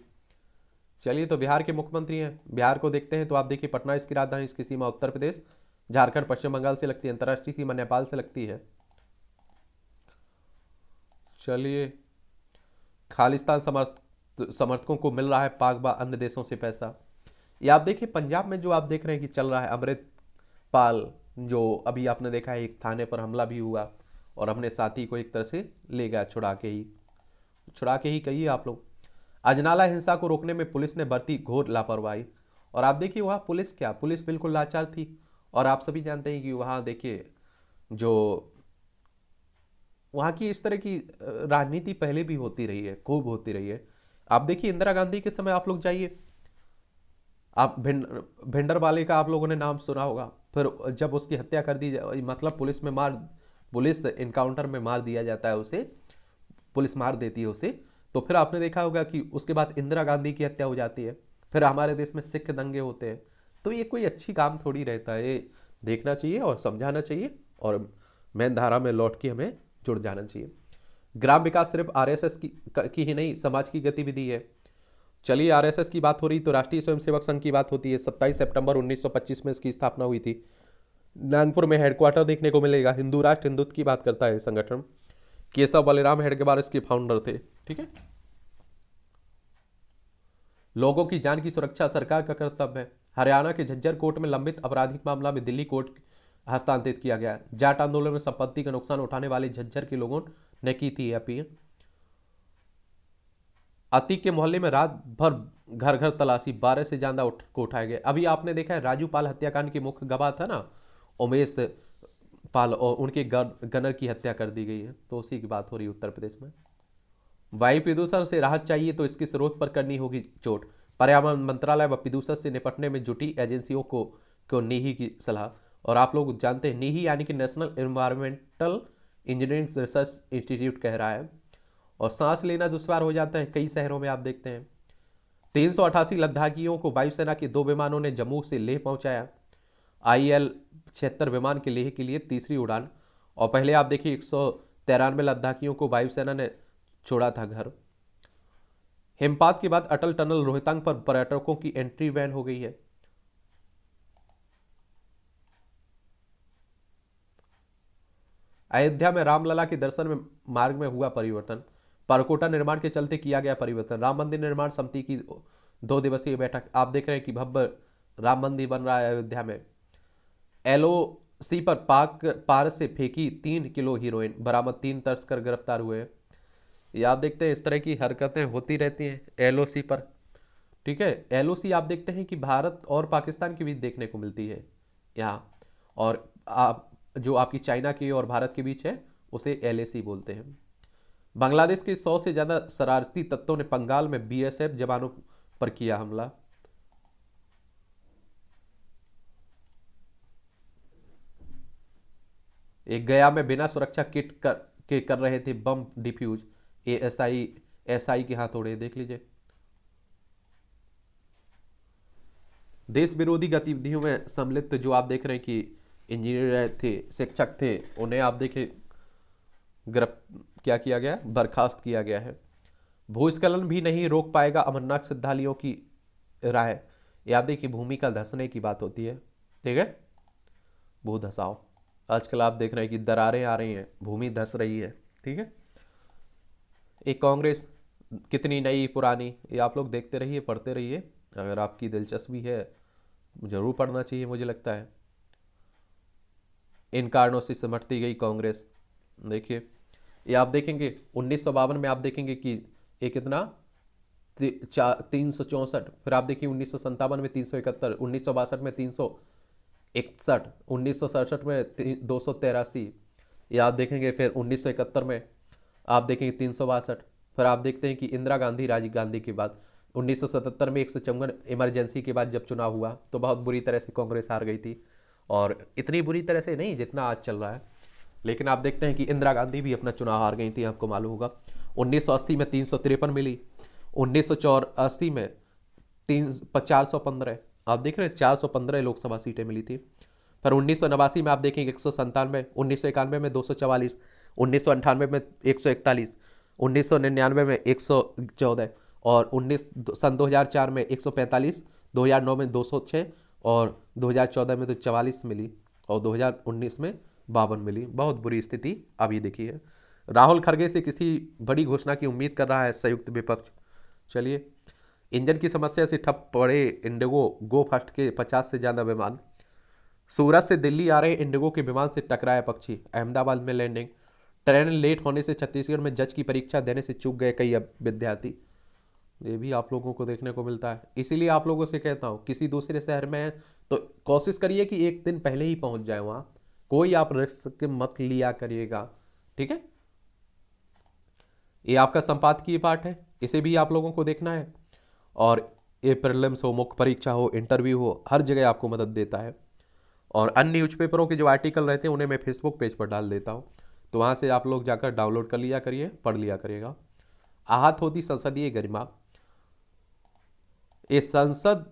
चलिए, तो बिहार के मुख्यमंत्री हैं, बिहार को देखते हैं तो आप देखिए पटना इसकी राजधानी, इसकी सीमा उत्तर प्रदेश, झारखंड पश्चिम बंगाल से लगती है, अंतर्राष्ट्रीय सीमा नेपाल से लगती है। चलिए, खालिस्तान समर्थकों को मिल रहा है पाक व अन्य देशों से पैसा। ये आप देखिए पंजाब में जो आप देख रहे हैं कि चल रहा है, अमृतपाल जो अभी आपने देखा है एक थाने पर हमला भी हुआ और अपने साथी को एक तरह से ले गया, छुड़ा के ही कहिए आप लोग। अजनाला हिंसा को रोकने में पुलिस ने बरती घोर लापरवाही। और आप देखिए वहाँ पुलिस क्या, पुलिस बिल्कुल लाचार थी। और आप सभी जानते हैं कि वहाँ देखिए जो वहाँ की इस तरह की राजनीति पहले भी होती रही है, खूब होती रही है। आप देखिए इंदिरा गांधी के समय आप लोग जाइए, आप भिंडर वाले का आप लोगों ने नाम सुना होगा। फिर जब उसकी हत्या कर दी मतलब पुलिस इनकाउंटर में मार दिया जाता है उसे, पुलिस मार देती है उसे। तो फिर आपने देखा होगा कि उसके बाद इंदिरा गांधी की हत्या हो जाती है। फिर हमारे देश में सिख दंगे होते हैं। तो ये कोई अच्छी काम थोड़ी रहता है, ये देखना चाहिए और समझाना चाहिए और मेन धारा में लौट के हमें जुड़ जाना चाहिए। ग्राम विकास सिर्फ आरएसएस की ही नहीं, समाज की गतिविधि है। चलिए आरएसएस की बात हो रही तो राष्ट्रीय स्वयंसेवक संघ की बात होती है। 27 सितंबर 1925 में इसकी स्थापना हुई थी। नागपुर में हेडक्वार्टर देखने को मिलेगा। हिंदू राष्ट्र हिंदुत्व की बात करता है संगठन। केशव बलिराम हेडगेवार इसके फाउंडर थे। ठीक है। लोगों की जान की सुरक्षा सरकार का कर्तव्य है। हरियाणा के झज्जर कोर्ट में लंबित आपराधिक मामला में दिल्ली कोर्ट हस्तांतरित किया गया। जाट आंदोलन में संपत्ति का नुकसान उठाने वाले झज्जर के लोगों ने की थी अपील। अतीक के मोहल्ले में रात भर घर घर तलाशी, 12 से ज्यादा को उठाए गए। अभी आपने देखा है राजू पाल हत्याकांड के मुख्य गवाह था ना उमेश पाल, और उनके गनर की हत्या कर दी गई है। तो उसी की बात हो रही है उत्तर प्रदेश में। वायु प्रदूषण से राहत चाहिए तो इसके स्रोत पर करनी होगी चोट। पर्यावरण मंत्रालय व प्रदूषण से निपटने में जुटी एजेंसियों को नीही की सलाह। और आप लोग जानते हैं नीही यानी कि national environmental engineering research institute कह रहा है। और सांस लेना दुश्वार हो जाता है कई शहरों में, आप देखते हैं। 388 लद्दाखियों को वायुसेना के 2 विमानों ने जम्मू से लेह पहुंचाया। IL-76 विमान के लेह के लिए तीसरी उड़ान। और पहले आप देखिए 193 लद्दाखियों को वायुसेना ने छोड़ा था घर। हिमपात के बाद अटल टनल रोहतांग पर पर्यटकों की एंट्री बैन हो गई है। अयोध्या में रामलला के दर्शन में मार्ग में हुआ परिवर्तन। परकोटा निर्माण के चलते किया गया परिवर्तन। राम मंदिर निर्माण समिति की 2 दिवसीय बैठक। आप देख रहे हैं कि भव्य राम मंदिर बन रहा है अयोध्या में। LOC पर पाक पार से फेंकी 3 किलो हीरोइन बरामद, 3 तस्कर गिरफ्तार हुए। ये आप देखते हैं इस तरह की हरकतें होती रहती हैं LOC पर। ठीक है। LOC आप देखते हैं कि भारत और पाकिस्तान के बीच देखने को मिलती है यहाँ। और आप जो आपकी चाइना की और भारत के बीच है उसे LAC बोलते हैं। बांग्लादेश के 100 से ज्यादा शरारती तत्वों ने बंगाल में BSF जवानों पर किया हमला। एक गया में बिना सुरक्षा किट कर रहे थे बम डिफ्यूज। SI के हाथोड़े, देख लीजिए। देश विरोधी गतिविधियों में सम्मिलित जो आप देख रहे हैं कि इंजीनियर थे, शिक्षक थे, उन्हें आप देखें क्या किया गया, बर्खास्त किया गया है। भूस्खलन भी नहीं रोक पाएगा अमरनाथ श्रद्धालुओं की राय। या देखिए भूमि का धंसने की बात होती है। ठीक है। भू धसाव आजकल आप देख रहे हैं कि दरारें आ रही हैं, भूमि धस रही है। ठीक है। एक कांग्रेस कितनी नई पुरानी, ये आप लोग देखते रहिए, पढ़ते रहिए। अगर आपकी दिलचस्पी है जरूर पढ़ना चाहिए मुझे लगता है। इन कारणों से सिमटती गई कांग्रेस। देखिए ये आप देखेंगे 1952 में आप देखेंगे कि ये कितना 364। फिर आप देखिए 1957 में 371, 1962 में 361, 1967 में 283। ये आप देखेंगे फिर 1971 में आप देखेंगे 362। फिर आप देखते हैं कि इंदिरा गांधी राजीव गांधी के बाद 1977 में 154 इमरजेंसी के बाद जब चुनाव हुआ तो बहुत बुरी तरह से कांग्रेस हार गई थी। और इतनी बुरी तरह से नहीं जितना आज चल रहा है, लेकिन आप देखते हैं कि इंदिरा गांधी भी अपना चुनाव हार गई थी, आपको मालूम होगा। 1980 में 353 मिली, 1984 में 415, आप देख रहे हैं 415 लोकसभा सीटें मिली थी। फिर 1989 में आप देखेंगे 197, 1991 में 244, 1998 में 141, 1999 में 114 और सन 2004 में 145, 2009 में 206 और 2014 में तो 44 मिली और 2019 में 52 मिली। बहुत बुरी स्थिति अभी देखी है। राहुल खड़गे से किसी बड़ी घोषणा की उम्मीद कर रहा है संयुक्त विपक्ष। चलिए, इंजन की समस्या से ठप पड़े इंडिगो गो फर्स्ट के 50 से ज़्यादा विमान। सूरत से दिल्ली आ रहे इंडिगो के विमान से टकराया पक्षी, अहमदाबाद में लैंडिंग। ट्रेन लेट होने से छत्तीसगढ़ में जज की परीक्षा देने से चूक गए कई विद्यार्थी। ये भी आप लोगों को देखने को मिलता है। इसीलिए आप लोगों से कहता हूँ, किसी दूसरे शहर में है तो कोशिश करिए कि एक दिन पहले ही पहुंच जाए वहां, कोई आप रिस्क मत लिया करिएगा, ठीक है। ये आपका संपादकीय पाठ है, इसे भी आप लोगों को देखना है। और ये प्रीलिम्स हो, मुख्य परीक्षा हो, इंटरव्यू हो, हर जगह आपको मदद देता है। और अन्य न्यूज़पेपरों के जो आर्टिकल रहते हैं उन्हें मैं फेसबुक पेज पर डाल देता हूँ, तो वहाँ से आप लोग जाकर डाउनलोड कर लिया करिए, पढ़ लिया करिएगा। आहत होती संसदीय गरिमा। ये संसद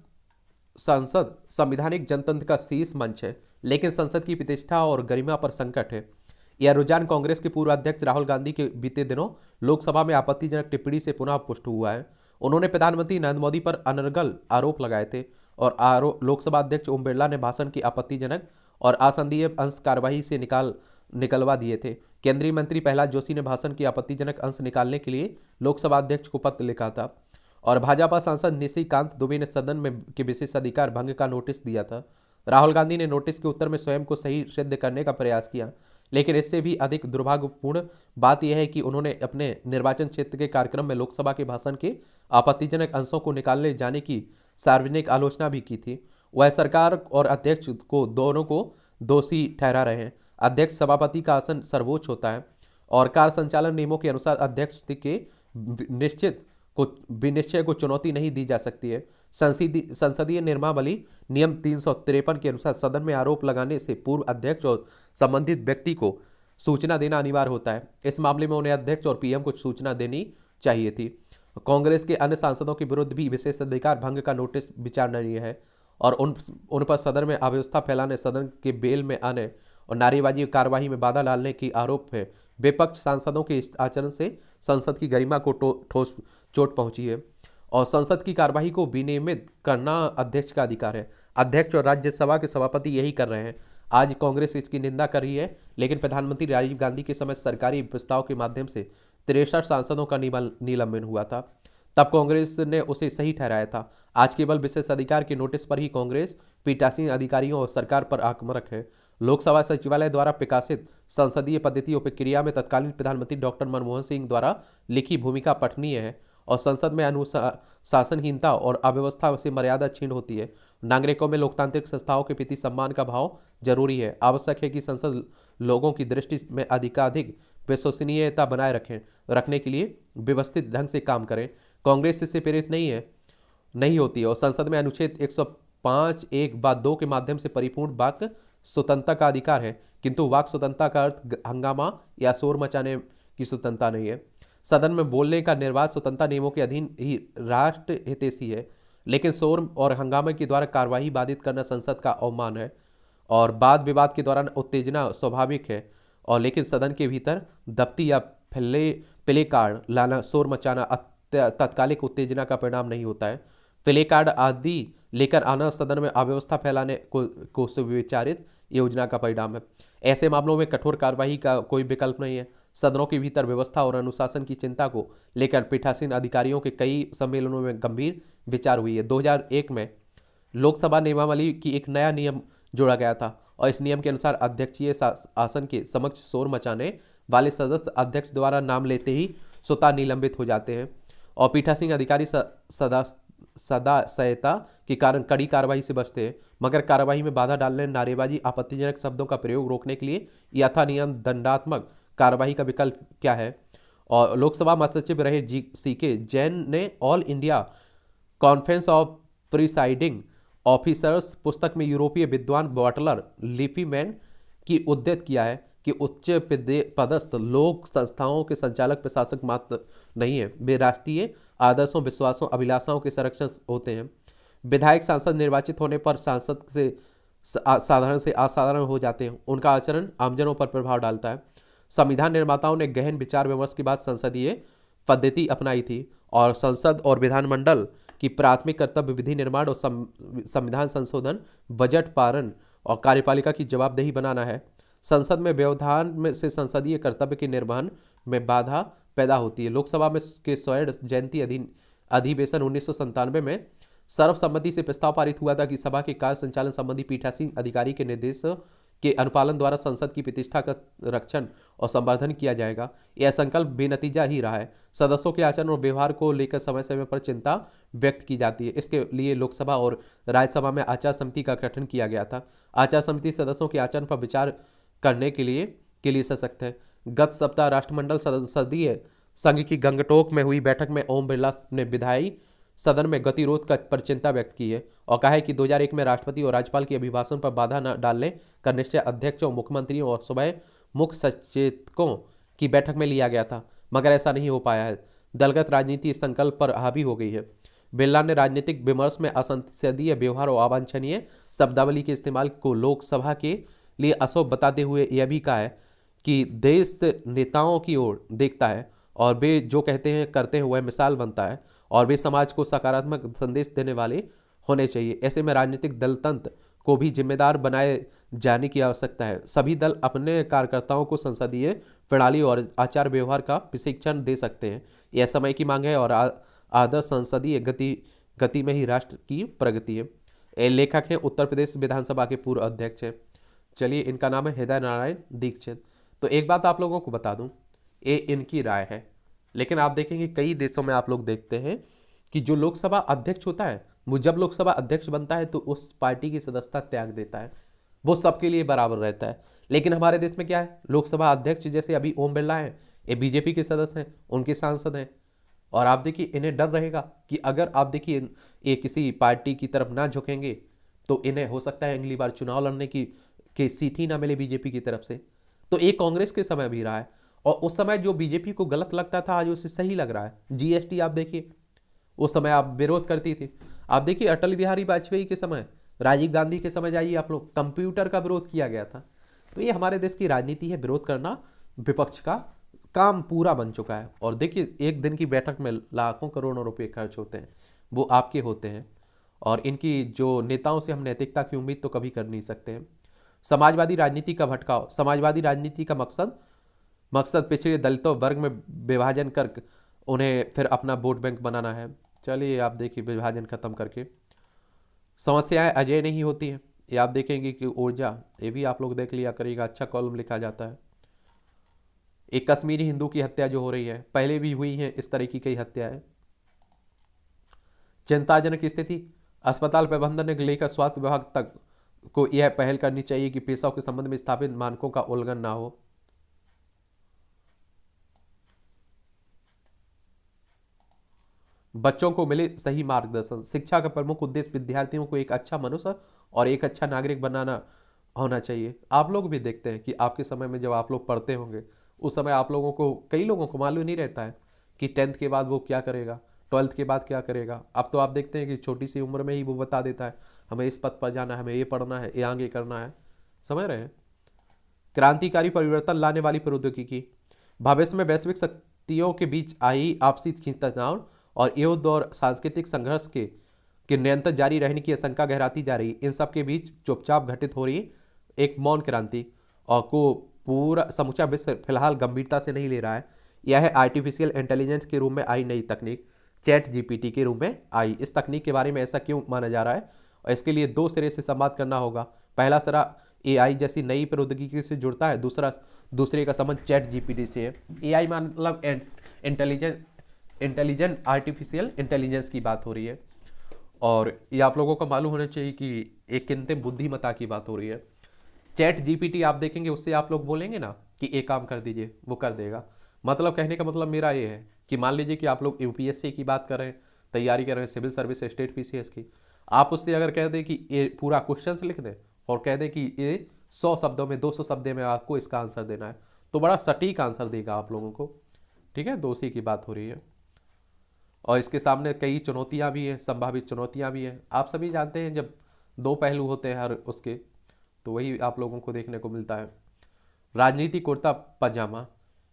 संसद संवैधानिक जनतंत्र का शीर्ष मंच है, लेकिन संसद की प्रतिष्ठा और गरिमा पर संकट है। यह रुझान कांग्रेस के पूर्व अध्यक्ष राहुल गांधी के बीते दिनों लोकसभा में आपत्तिजनक टिप्पणी से पुनः पुष्ट हुआ है। उन्होंने प्रधानमंत्री नरेंद्र मोदी पर अनर्गल आरोप लगाए थे और लोकसभा अध्यक्ष ओम बिरला ने भाषण की आपत्तिजनक और असंदेह अंश कार्यवाही से निकलवा दिए थे। केंद्रीय मंत्री प्रहलाद जोशी ने भाषण की आपत्तिजनक अंश निकालने के लिए लोकसभा अध्यक्ष को पत्र लिखा था और भाजपा सांसद निशिकांत दुबे ने सदन में के विशेषाधिकार भंग का नोटिस दिया था। राहुल गांधी ने नोटिस के उत्तर में स्वयं को सही सिद्ध करने का प्रयास किया, लेकिन इससे भी अधिक दुर्भाग्यपूर्ण बात यह है कि उन्होंने अपने निर्वाचन क्षेत्र के कार्यक्रम में लोकसभा के भाषण के आपत्तिजनक अंशों को निकालने जाने की सार्वजनिक आलोचना भी की थी। वह सरकार और अध्यक्ष को दोनों को दोषी ठहरा रहे हैं। अध्यक्ष सभापति का आसन सर्वोच्च होता है और कार्य संचालन नियमों के अनुसार अध्यक्ष के निश्चित को विनिश्चय को चुनौती नहीं दी जा सकती है। संसदीय नियमावली नियम 353 के अनुसार सदन में आरोप लगाने से पूर्व अध्यक्ष और संबंधित व्यक्ति को सूचना देना अनिवार्य होता है। इस मामले में उन्हें अध्यक्ष और पीएम को सूचना देनी चाहिए थी। कांग्रेस के अन्य सांसदों के विरुद्ध भी विशेषाधिकार भंग का नोटिस विचारणीय है और उन पर सदन में अव्यवस्था फैलाने, सदन के बेल में आने और नारेबाजी कार्यवाही में बाधा डालने की आरोप है। विपक्ष सांसदों के इस आचरण से संसद की गरिमा को ठोस चोट पहुंची है और संसद की कार्यवाही को विनियमित करना अध्यक्ष का अधिकार है। अध्यक्ष और राज्यसभा के सभापति यही कर रहे हैं। आज कांग्रेस इसकी निंदा कर रही है, लेकिन प्रधानमंत्री राजीव गांधी के समय सरकारी प्रस्ताव के माध्यम से 63 सांसदों का निलंबन हुआ था, तब कांग्रेस ने उसे सही ठहराया था। आज केवल विशेष अधिकार के नोटिस पर ही कांग्रेस पीठासीन अधिकारियों और सरकार पर आक्रामक है। लोकसभा सचिवालय द्वारा प्रकाशित संसदीय पद्धति और प्रक्रिया में तत्कालीन प्रधानमंत्री डॉक्टर मनमोहन सिंह द्वारा लिखी भूमिका पठनीय है और संसद में अनुशासनहीनता और अव्यवस्था से मर्यादा छीन होती है। नागरिकों में लोकतांत्रिक संस्थाओं के प्रति सम्मान का भाव जरूरी है। आवश्यक है कि संसद लोगों की दृष्टि में अधिकाधिक विश्वसनीयता बनाए रखने के लिए व्यवस्थित ढंग से काम करें। कांग्रेस इससे प्रेरित नहीं होती है और संसद में अनुच्छेद 105(1)(2) के माध्यम से परिपूर्ण वाक स्वतंत्रता का अधिकार है, किंतु वाक स्वतंत्रता का अर्थ हंगामा या शोर मचाने की स्वतंत्रता नहीं है। सदन में बोलने का निर्वाध स्वतंत्रता नियमों के अधीन ही राष्ट्र हितैषी है, लेकिन शोर और हंगामे के द्वारा कार्यवाही बाधित करना संसद का अवमान है और वाद विवाद के दौरान उत्तेजना स्वाभाविक है और लेकिन सदन के भीतर दफ्ती या प्ले कार्ड लाना, शोर मचाना तात्कालिक उत्तेजना का परिणाम नहीं होता है। प्ले कार्ड आदि लेकर आना सदन में अव्यवस्था फैलाने को सुविचारित योजना का परिणाम है। ऐसे मामलों में कठोर कार्यवाही का कोई विकल्प नहीं है। सदनों के भीतर व्यवस्था और अनुशासन की चिंता को लेकर पीठासीन अधिकारियों के कई सम्मेलनों में गंभीर विचार हुई है। 2001 में लोकसभा नियमावली की एक नया नियम जोड़ा गया था और इस नियम के अनुसार अध्यक्षीय आसन के समक्ष शोर मचाने वाले सदस्य अध्यक्ष द्वारा नाम लेते ही स्वतः निलंबित हो जाते हैं और पीठासीन अधिकारी सदाशयता के कारण कड़ी कार्रवाई से बचते हैं। मगर कार्रवाई में बाधा डालने, नारेबाजी, आपत्तिजनक शब्दों का प्रयोग रोकने के लिए यथा नियम दंडात्मक कार्रवाई का विकल्प क्या है। और लोकसभा महासचिव रहे CK जैन ने all India conference of presiding officers पुस्तक में यूरोपीय विद्वान बॉटलर लिपीमैन की उद्धृत किया है कि उच्च पदस्थ लोग संस्थाओं के संचालक प्रशासक मात्र नहीं है, वे राष्ट्रीय आदर्शों, विश्वासों, अभिलाषाओं के संरक्षण होते हैं। विधायक सांसद निर्वाचित होने पर सांसद से साधारण से असाधारण हो जाते हैं। उनका आचरण आमजनों पर प्रभाव डालता है। संविधान निर्माताओं ने गहन विचार विमर्श के बाद संसदीय पद्धति अपनाई थी और संसद और विधानमंडल की प्राथमिक कर्तव्य विधि निर्माण और संविधान संशोधन, बजट पारण और कार्यपालिका की जवाबदेही बनाना है। संसद में व्यवधान में से संसदीय कर्तव्य के निर्वहन में बाधा पैदा होती है। लोकसभा में के स्वर्ण जयंती अधिवेशन 1997 में सर्वसम्मति से प्रस्ताव पारित हुआ था कि सभा के कार्य संचालन संबंधी पीठासीन अधिकारी के निर्देश के अनुपालन द्वारा संसद की प्रतिष्ठा का रक्षण और संवर्धन किया जाएगा। यह संकल्प बेनतीजा ही रहा है। सदस्यों के आचरण और व्यवहार को लेकर समय समय पर चिंता व्यक्त की जाती है। इसके लिए लोकसभा और राज्यसभा में आचार समिति का गठन किया गया था। आचार समिति सदस्यों के आचरण पर विचार करने के लिए सशक्त है। गत सप्ताह राष्ट्रमंडल संसदीय संघ की गंगटोक में हुई बैठक में ओम बिरला ने विधायी सदन में गतिरोध पर चिंता व्यक्त की है और कहा है कि 2001 में राष्ट्रपति और राज्यपाल के अभिभाषण पर बाधा न डालने का निश्चय अध्यक्ष और मुख्यमंत्रियों और सुबह मुख्य सचेतकों की बैठक में लिया गया था, मगर ऐसा नहीं हो पाया है। दलगत राजनीति इस संकल्प पर हावी हो गई है। बिरला ने राजनीतिक विमर्श में असंसदीय व्यवहार और अवांछनीय शब्दावली के इस्तेमाल को लोकसभा के लिए अशुभ बताते हुए यह भी कहा है कि देश नेताओं की ओर देखता है और वे जो कहते हैं करते हैं वह मिसाल बनता है और वे समाज को सकारात्मक संदेश देने वाले होने चाहिए। ऐसे में राजनीतिक दल तंत्र को भी जिम्मेदार बनाए जाने की आवश्यकता है। सभी दल अपने कार्यकर्ताओं को संसदीय प्रणाली और आचार व्यवहार का प्रशिक्षण दे सकते हैं। यह समय की मांग है और आदर्श संसदीय गति में ही राष्ट्र की प्रगति है। ये लेखक हैं उत्तर प्रदेश विधानसभा के पूर्व अध्यक्ष हैं। चलिए, इनका नाम है हृदय नारायण दीक्षित। तो एक बात आप लोगों को बता दूं, ये इनकी राय है, लेकिन आप देखेंगे कई देशों में आप लोग देखते हैं कि जो लोकसभा अध्यक्ष होता है वो जब लोकसभा अध्यक्ष बनता है तो उस पार्टी की सदस्यता त्याग देता है, वो सबके लिए बराबर रहता है। लेकिन हमारे देश में क्या है, लोकसभा अध्यक्ष जैसे अभी ओम बिरला है, ये बीजेपी के सदस्य हैं, उनके सांसद हैं, और आप देखिए इन्हें डर रहेगा कि अगर आप देखिए ये किसी पार्टी की तरफ ना झुकेंगे तो इन्हें हो सकता है अगली बार चुनाव लड़ने की सीट ही ना मिले बीजेपी की तरफ से। तो ये कांग्रेस के समय भी रहा है और उस समय जो बीजेपी को गलत लगता था आज उसे सही लग रहा है। जीएसटी आप देखिए, उस समय आप विरोध करती थी। आप देखिए अटल बिहारी वाजपेयी के समय, राजीव गांधी के समय जाइए आप लोग, कंप्यूटर का विरोध किया गया था। तो ये हमारे देश की राजनीति है, विरोध करना विपक्ष का काम पूरा बन चुका है। और देखिए एक दिन की बैठक में लाखों करोड़ों रुपए खर्च होते हैं, वो आपके होते हैं, और इनकी जो नेताओं से हम नैतिकता की उम्मीद तो कभी कर नहीं सकते हैं। समाजवादी राजनीति का भटकाव। समाजवादी राजनीति का मकसद पिछड़े दलितों वर्ग में विभाजन कर उन्हें फिर अपना वोट बैंक बनाना है। चलिए आप देखिए विभाजन खत्म करके समस्याएं अजय नहीं होती हैं। ये आप देखेंगे कि ऊर्जा, ये भी आप लोग देख लिया करिएगा, अच्छा कॉलम लिखा जाता है। एक कश्मीरी हिंदू की हत्या जो हो रही है, पहले भी हुई है इस तरह की कई हत्याएं। चिंताजनक स्थिति। अस्पताल प्रबंधन ने लेकर स्वास्थ्य विभाग तक को यह पहल करनी चाहिए कि पेशाओं के संबंध में स्थापित मानकों का उल्लंघन ना हो। बच्चों को मिले सही मार्गदर्शन। शिक्षा का प्रमुख उद्देश्य विद्यार्थियों को एक अच्छा मनुष्य और एक अच्छा नागरिक बनाना होना चाहिए। आप लोग भी देखते हैं कि आपके समय में जब आप लोग पढ़ते होंगे उस समय आप लोगों को, कई लोगों को मालूम नहीं रहता है कि 10th के बाद वो क्या करेगा, 12th के बाद क्या करेगा। अब तो आप देखते हैं कि छोटी सी उम्र में ही वो बता देता है हमें इस पद पर जाना है, हमें ये पढ़ना है, ये आगे करना है। समझ रहे हैं। क्रांतिकारी परिवर्तन लाने वाली प्रौद्योगिकी। भविष्य में वैश्विक शक्तियों के बीच आई आपसी खींचतान और युद्ध और सांस्कृतिक संघर्ष के निरंतर जारी रहने की आशंका गहराती जा रही। इन सब के बीच चुपचाप घटित हो रही एक मौन क्रांति और को पूरा समूचा विश्व फिलहाल गंभीरता से नहीं ले रहा है। यह है आर्टिफिशियल इंटेलिजेंस के रूप में आई नई तकनीक, चैट जीपीटी के रूप में आई। इस तकनीक के बारे में ऐसा क्यों माना जा रहा है, और इसके लिए दो सिरे से संवाद करना होगा। पहला सिरा एआई जैसी नई प्रौद्योगिकी से जुड़ता है, दूसरे का संबंध चैट जीपीटी से है। एआई मतलब इंटेलिजेंट आर्टिफिशियल इंटेलिजेंस की बात हो रही है, और ये आप लोगों को मालूम होना चाहिए कि एक कृत्रिम बुद्धिमत्ता की बात हो रही है। चैट जीपीटी आप देखेंगे, उससे आप लोग बोलेंगे ना कि एक काम कर दीजिए, वो कर देगा। मतलब कहने का मतलब मेरा ये है कि मान लीजिए कि आप लोग यूपीएससी की बात कर रहे हैं, तैयारी कर रहे हैं, सिविल सर्विस, स्टेट पीसीएस की, आप उससे अगर कह दें कि ये पूरा क्वेश्चन लिख दें और कह दें कि ये 100 शब्दों में 200 शब्दों में आपको इसका आंसर देना है, तो बड़ा सटीक आंसर देगा आप लोगों को। ठीक है, दोषी की बात हो रही है, और इसके सामने कई चुनौतियां भी हैं, संभावित चुनौतियां भी हैं। आप सभी जानते हैं जब दो पहलू होते हैं हर उसके, तो वही आप लोगों को देखने को मिलता है। राजनीति कुर्ता पजामा,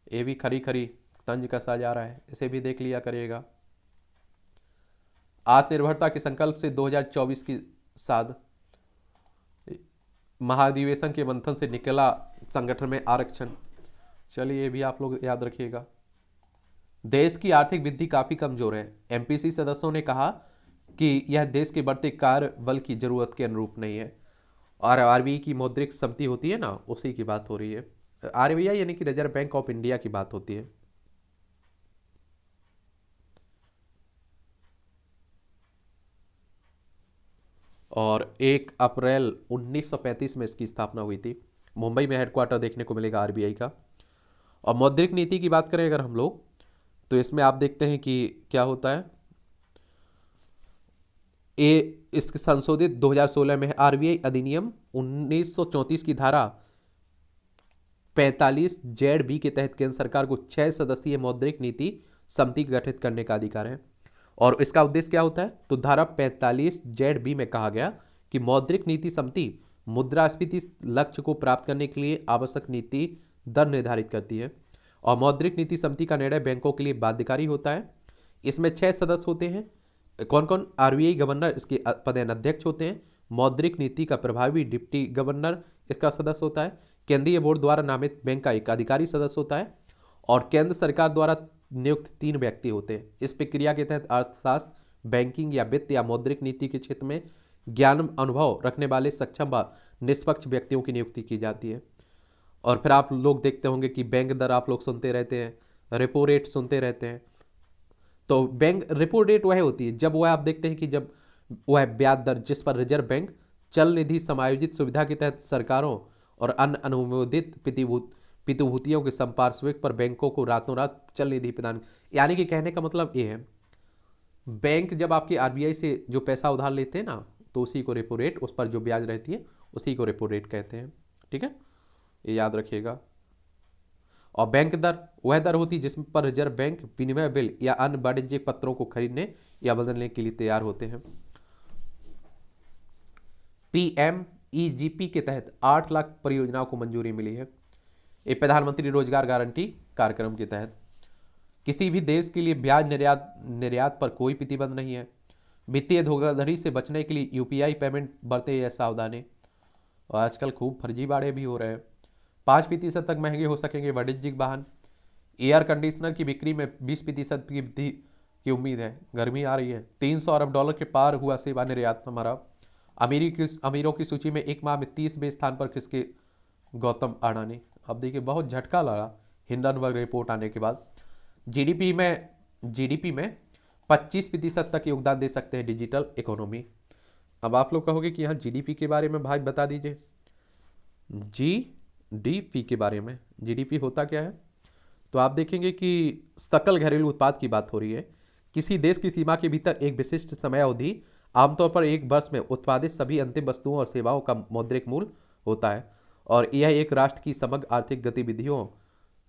ये भी खरी खरी तंज कसा जा रहा है, इसे भी देख लिया करिएगा। आत्मनिर्भरता के संकल्प से 2024 की साध महाधिवेशन के मंथन से निकला संगठन में आरक्षण। चलिए ये भी आप लोग याद रखिएगा। देश की आर्थिक वृद्धि काफी कमजोर है। एमपीसी सदस्यों ने कहा कि यह देश के बढ़ते कार्य बल की जरूरत के अनुरूप नहीं है। और आरबीआई की मौद्रिक समिति होती है ना, उसी की बात हो रही है। आरबीआई यानी कि रिजर्व बैंक ऑफ इंडिया की बात होती है। और 1 अप्रैल 1935 में इसकी स्थापना हुई थी। मुंबई में हेडक्वार्टर देखने को मिलेगा आरबीआई का। और मौद्रिक नीति की बात करें अगर हम लोग, तो इसमें आप देखते हैं कि क्या होता है। इसके संशोधित 2016 में आरबीआई अधिनियम 1934 की धारा 45 ZB के तहत केंद्र सरकार को 6 सदस्यीय मौद्रिक नीति समिति गठित करने का अधिकार है। और इसका उद्देश्य क्या होता है, तो धारा 45 ZB में कहा गया कि मौद्रिक नीति समिति मुद्रास्फीति लक्ष्य को प्राप्त करने के लिए आवश्यक नीति दर निर्धारित करती है। और मौद्रिक नीति समिति का निर्णय बैंकों के लिए बाध्यकारी होता है। इसमें 6 सदस्य होते हैं। कौन कौन? आरबीआई गवर्नर इसके पदेन अध्यक्ष होते हैं। मौद्रिक नीति का प्रभावी डिप्टी गवर्नर इसका सदस्य होता है। केंद्रीय बोर्ड द्वारा नामित बैंक का एक अधिकारी सदस्य होता है। और केंद्र सरकार द्वारा नियुक्त 3 व्यक्ति होते हैं। इस प्रक्रिया के तहत अर्थशास्त्र, बैंकिंग या वित्त या मौद्रिक नीति के क्षेत्र में ज्ञान अनुभव रखने वाले सक्षम व निष्पक्ष व्यक्तियों की नियुक्ति की जाती है। और फिर आप लोग देखते होंगे कि बैंक दर आप लोग सुनते रहते हैं, रेपो रेट सुनते रहते हैं। तो बैंक रेपो रेट वह होती है जब वह आप देखते हैं कि जब वह ब्याज दर जिस पर रिजर्व बैंक चल निधि समायोजित सुविधा के तहत सरकारों और अन्य अनुमोदित प्रतिभूतियों के संपार्श्विक पर बैंकों को रातों रात चल निधि प्रदान, यानी कि कहने का मतलब ये है, बैंक जब आपकी आरबीआई से जो पैसा उधार लेते हैं ना, तो उसी को रेपो रेट, उस पर जो ब्याज रहती है उसी को रेपो रेट कहते हैं। ठीक है, ये याद रखिएगा। और बैंक दर वह दर होती है जिस पर रिजर्व बैंक विनिमय बिल या अन्य वाणिज्यिक पत्रों को खरीदने या बदलने के लिए तैयार होते हैं। पीएमईजीपी के तहत 8 लाख परियोजनाओं को मंजूरी मिली है। ये प्रधानमंत्री रोजगार गारंटी कार्यक्रम के तहत। किसी भी देश के लिए ब्याज निर्यात पर कोई प्रतिबंध नहीं है। वित्तीय धोखाधड़ी से बचने के लिए यूपीआई पेमेंट बरते यह सावधानी। और आजकल खूब फर्जीवाड़े भी हो रहे हैं। 5% तक महंगे हो सकेंगे वाणिज्यिक वाहन। एयर कंडीशनर की बिक्री में 20% की वृद्धि की उम्मीद है। गर्मी आ रही है। $300 अरब के पार हुआ सेवा निर्यात हमारा। अमीरों की सूची में एक माह में 30वें स्थान पर खिसके गौतम अडानी। अब देखिए बहुत झटका लगा हिंडनबर्ग रिपोर्ट आने के बाद। जीडीपी में 25% तक योगदान दे सकते हैं डिजिटल इकोनॉमी। अब आप लोग कहोगे कि यहाँ जीडीपी के बारे में भाई बता दीजिए। जीडीपी के बारे में, जीडीपी होता क्या है? तो आप देखेंगे कि सकल घरेलू उत्पाद की बात हो रही है। किसी देश की सीमा के भीतर एक विशिष्ट समय अवधि, आमतौर पर एक वर्ष में उत्पादित सभी अंतिम वस्तुओं और सेवाओं का मौद्रिक मूल्य होता है। और यह एक राष्ट्र की समग्र आर्थिक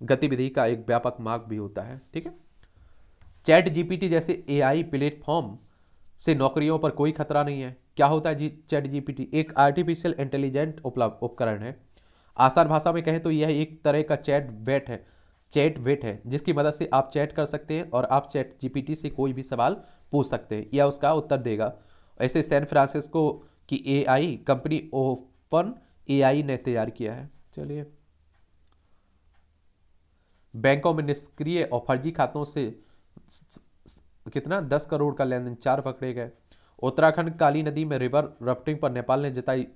गतिविधि का एक व्यापक मार्ग भी होता है। ठीक है, चैट जीपीटी जैसे एआई प्लेटफॉर्म से नौकरियों पर कोई खतरा नहीं है। क्या होता है जी चैट जीपीटी? एक आर्टिफिशियल इंटेलिजेंट उपकरण है। आसान भाषा में कहें तो यह एक तरह का चैट वेट है जिसकी मदद से आप चैट कर सकते हैं और आप चैट जीपीटी से कोई भी सवाल पूछ सकते हैं या उसका उत्तर देगा। ऐसे सैन फ्रांसिस्को की एआई कंपनी ओपन एआई ने तैयार किया है। चलिए, बैंकों में निष्क्रिय और फर्जी खातों से कितना 10 करोड़ का लेन देन, 4 पकड़े गए। उत्तराखंड काली नदी में रिवर राफ्टिंग पर नेपाल ने जताई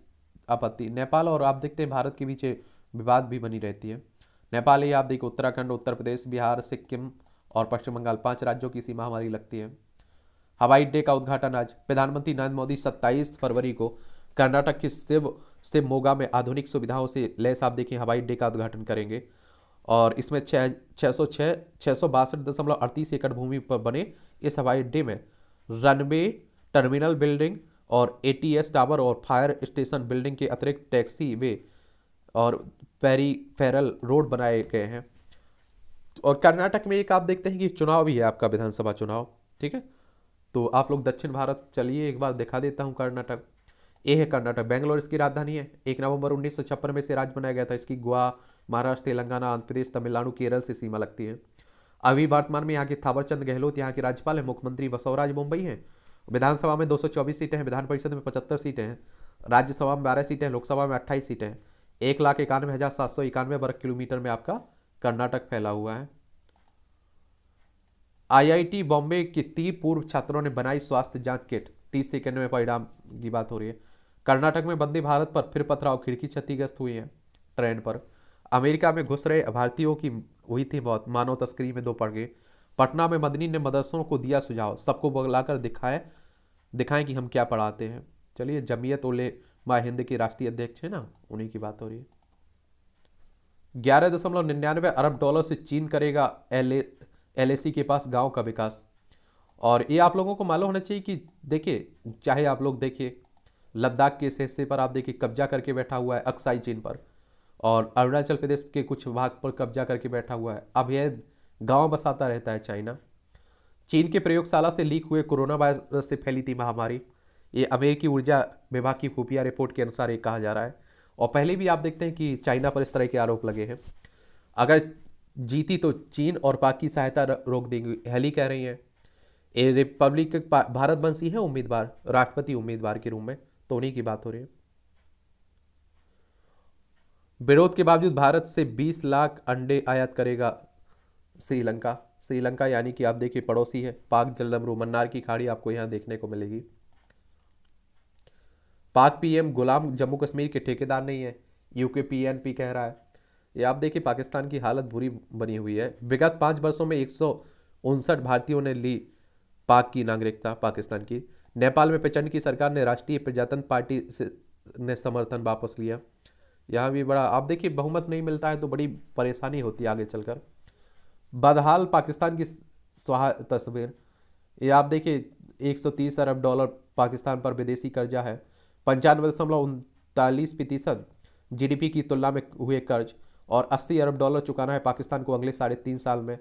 आपत्ति। नेपाल और आप देखते हैं भारत के बीच विवाद भी बनी रहती है। नेपाल ही आप देखिए, उत्तराखंड, उत्तर प्रदेश, बिहार, सिक्किम और पश्चिम बंगाल 5 राज्यों की सीमा हमारी लगती है। हवाई अड्डे का उद्घाटन आज। प्रधानमंत्री नरेंद्र मोदी 27 फरवरी को कर्नाटक के शिवमोगा में आधुनिक सुविधाओं से लैस आप देखिए हवाई अड्डे का उद्घाटन करेंगे। और इसमें 662.38 एकड़ भूमि पर बने इस हवाई अड्डे में रनवे, टर्मिनल बिल्डिंग और एटीएस टावर और फायर स्टेशन बिल्डिंग के अतिरिक्त टैक्सी वे और पेरीफेरल रोड बनाए गए हैं। और कर्नाटक में एक आप देखते हैं कि चुनाव भी है, आपका विधानसभा चुनाव। ठीक है, तो आप लोग दक्षिण भारत चलिए, एक बार दिखा देता हूँ कर्नाटक। ये है कर्नाटक, बेंगलोर इसकी राजधानी है। 1 नवंबर 1956 में से राज्य बनाया गया था। इसकी गोवा, महाराष्ट्र, तेलंगाना, आंध्र प्रदेश, तमिलनाडु, केरल से सीमा लगती है। अभी वर्तमान में यहाँ के थावरचंद गहलोत यहाँ के राज्यपाल है। मुख्यमंत्री बसवराज मुंबई हैं। विधानसभा में 224 सीटें हैं, विधान परिषद में 75 सीटें हैं, राज्यसभा में 12 सीटें हैं, लोकसभा में 28 सीटें हैं। 1,91,791 वर्ग किलोमीटर में आपका कर्नाटक फैला हुआ है। आईआईटी बॉम्बे के 3 पूर्व छात्रों ने बनाई स्वास्थ्य जांच किट। 30 सेकंड में परिणाम की बात हो रही है। कर्नाटक में वंदे भारत पर फिर पथराव, खिड़की क्षतिग्रस्त हुई है ट्रेन पर। अमेरिका में घुस रहे भारतीयों की हुई थी मौत, मानव तस्करी में 2 पड़ गए। पटना में मदनी ने मदरसों को दिया सुझाव, सबको बुलाकर दिखाएं कि हम क्या पढ़ाते हैं। चलिए, जमीयत उलेमा हिंद के राष्ट्रीय अध्यक्ष है ना, उन्हीं की बात हो रही है। 11.99 अरब डॉलर से चीन करेगा LAC के पास गांव का विकास। और ये आप लोगों को मालूम होना चाहिए कि देखिए, चाहे आप लोग देखिए लद्दाख के इस हिस्से पर आप देखिए कब्जा करके बैठा हुआ है अक्साई चीन पर, और अरुणाचल प्रदेश के कुछ भाग पर कब्जा करके बैठा हुआ है। अब यह गांव बसाता रहता है चाइना। चीन के प्रयोगशाला से लीक हुए कोरोना वायरस से फैली थी महामारी, ये अमेरिकी ऊर्जा विभाग की खुफिया रिपोर्ट के अनुसार ये कहा जा रहा है। और पहले भी आप देखते हैं कि चाइना पर इस तरह के आरोप लगे हैं। अगर जीती तो चीन और पाक की सहायता रोक देंगी, हेली कह रही हैं। ये रिपब्लिक भारत वंशी है उम्मीदवार, राष्ट्रपति उम्मीदवार के रूप में, तो उन्हीं की बात हो रही है। विरोध के बावजूद भारत से 20 लाख अंडे आयात करेगा श्रीलंका। श्रीलंका यानी कि आप देखिए पड़ोसी है, पाक जलडमरू मन्नार की खाड़ी आपको यहां देखने को मिलेगी। पाक PM गुलाम जम्मू कश्मीर के ठेकेदार नहीं है, यूके PNP कह रहा है। ये आप देखिए पाकिस्तान की हालत बुरी बनी हुई है। विगत 5 वर्षों में 159 भारतीयों ने ली पाक की नागरिकता, पाकिस्तान की। नेपाल में प्रचंड की सरकार ने राष्ट्रीय प्रजातंत्र पार्टी ने समर्थन वापस लिया। यहाँ भी बड़ा आप देखिए बहुमत नहीं मिलता है तो बड़ी परेशानी होती है आगे चलकर। बदहाल पाकिस्तान की तस्वीर, ये आप देखिए 130 अरब डॉलर पाकिस्तान पर विदेशी कर्जा है। 95.39% GDP की तुलना में हुए कर्ज, और 80 अरब डॉलर चुकाना है पाकिस्तान को अगले 3.5 साल में।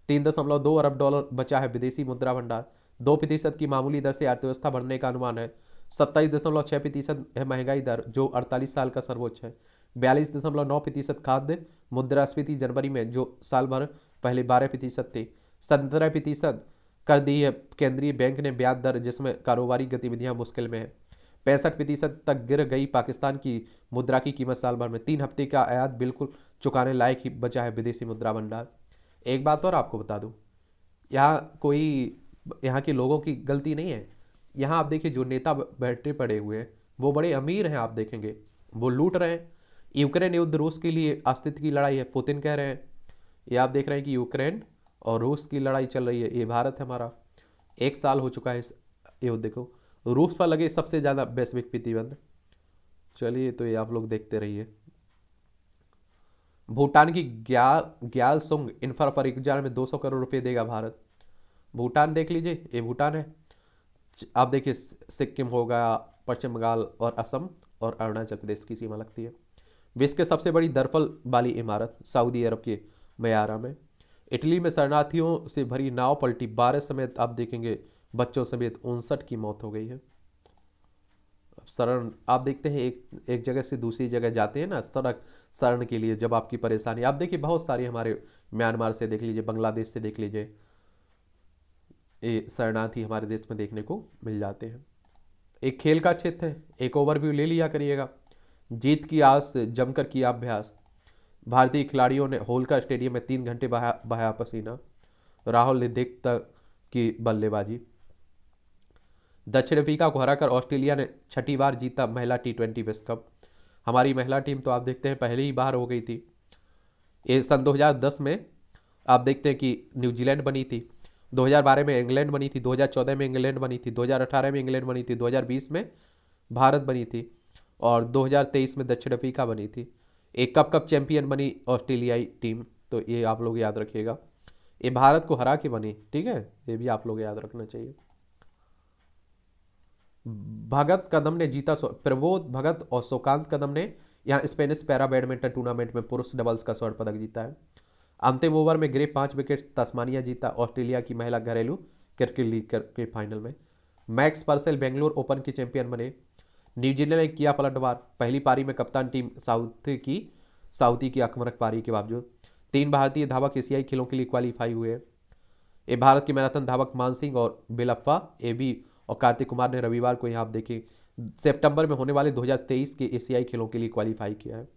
3.2 अरब डॉलर बचा है विदेशी मुद्रा भंडार। 2% की मामूली दर से अर्थव्यवस्था बढ़ने का अनुमान है। 27.6% है महंगाई दर, जो 48 साल का सर्वोच्च है। 42.9% खाद्य मुद्रास्फीति जनवरी में, जो साल भर पहले 12% थी। 17% कर दी है केंद्रीय बैंक ने ब्याज दर, जिसमें कारोबारी गतिविधियां मुश्किल में है। 65% तक गिर गई पाकिस्तान की मुद्रा की कीमत साल भर में। 3 हफ्ते का आयात बिल्कुल चुकाने लायक ही बचा है विदेशी मुद्रा भंडार। एक बात और आपको बता दूं, यहाँ के लोगों की गलती नहीं है। यहाँ आप देखिए जो नेता बैठे पड़े हुए हैं वो बड़े अमीर हैं, आप देखेंगे वो लूट रहे हैं। यूक्रेन युद्ध रूस के लिए अस्तित्व की लड़ाई है, पुतिन कह रहे हैं। ये आप देख रहे हैं कि यूक्रेन और रूस की लड़ाई चल रही है। ये भारत है हमारा, 1 साल हो चुका है इस युद्ध को। रूस पर लगे सबसे ज़्यादा वैश्विक प्रतिबंध। चलिए, तो ये आप लोग देखते रहिए। भूटान की ग्यालसुंग इंफ्रा परियोजना में 200 करोड़ रुपए देगा भारत। भूटान देख लीजिए, ये भूटान है। आप देखिए सिक्किम हो गया, पश्चिम बंगाल और असम और अरुणाचल प्रदेश की सीमा लगती है। विश्व की सबसे बड़ी दरफल वाली इमारत सऊदी अरब के मयारा में। इटली में शरणार्थियों से भरी नाव पलटी, 12 समेत आप देखेंगे बच्चों समेत 59 की मौत हो गई है। शरण आप देखते हैं एक जगह से दूसरी जगह जाते हैं ना सड़क शरण के लिए, जब आपकी परेशानी आप देखिए बहुत सारी हमारे म्यांमार से देख लीजिए, बांग्लादेश से देख लीजिए, ये शरणार्थी हमारे देश में देखने को मिल जाते हैं। एक खेल का क्षेत्र है, एक ओवरव्यू ले लिया करिएगा। जीत की आस से जमकर किया अभ्यास, भारतीय खिलाड़ियों ने होलकर स्टेडियम में 3 घंटे बहाया पसीना। राहुल ने देखता की बल्लेबाजी। दक्षिण अफ्रीका को हराकर ऑस्ट्रेलिया ने 6ठी बार जीता महिला T20 विश्व कप। हमारी महिला टीम तो आप देखते हैं पहले ही बाहर हो गई थी। ये सन 2010 में आप देखते हैं कि न्यूजीलैंड बनी थी, 2012 में इंग्लैंड बनी थी, 2014 में इंग्लैंड बनी थी, 2018 में इंग्लैंड बनी थी, 2020 में भारत बनी थी और 2023 में दक्षिण अफ्रीका बनी थी। एक कप चैंपियन बनी ऑस्ट्रेलियाई टीम, तो ये आप लोग याद रखिएगा। ये भारत को हरा के बनी, ठीक है, ये भी आप लोग याद रखना चाहिए। भगत कदम ने जीता, प्रबोध भगत और सुकांत कदम ने यहाँ स्पेनिश पैरा बैडमिंटन टूर्नामेंट में पुरुष डबल्स का स्वर्ण पदक जीता है। अंतिम ओवर में गिरे 5 विकेट तस्मानिया जीता ऑस्ट्रेलिया की महिला घरेलू क्रिकेट लीग के फाइनल में। मैक्स पर्सेल बेंगलोर ओपन के चैंपियन बने। न्यूजीलैंड ने किया पलटवार, पहली पारी में कप्तान टीम साउथी की आक्रामक पारी के बावजूद। 3 भारतीय धावक एशियाई खेलों के लिए क्वालिफाई हुए। ये भारत के मैराथन धावक मान सिंह और बिलप्पा AB और कार्तिक कुमार ने रविवार को यहाँ आप देखिए सितंबर में होने वाले 2023 के एशियाई खेलों के लिए क्वालिफाई किया है।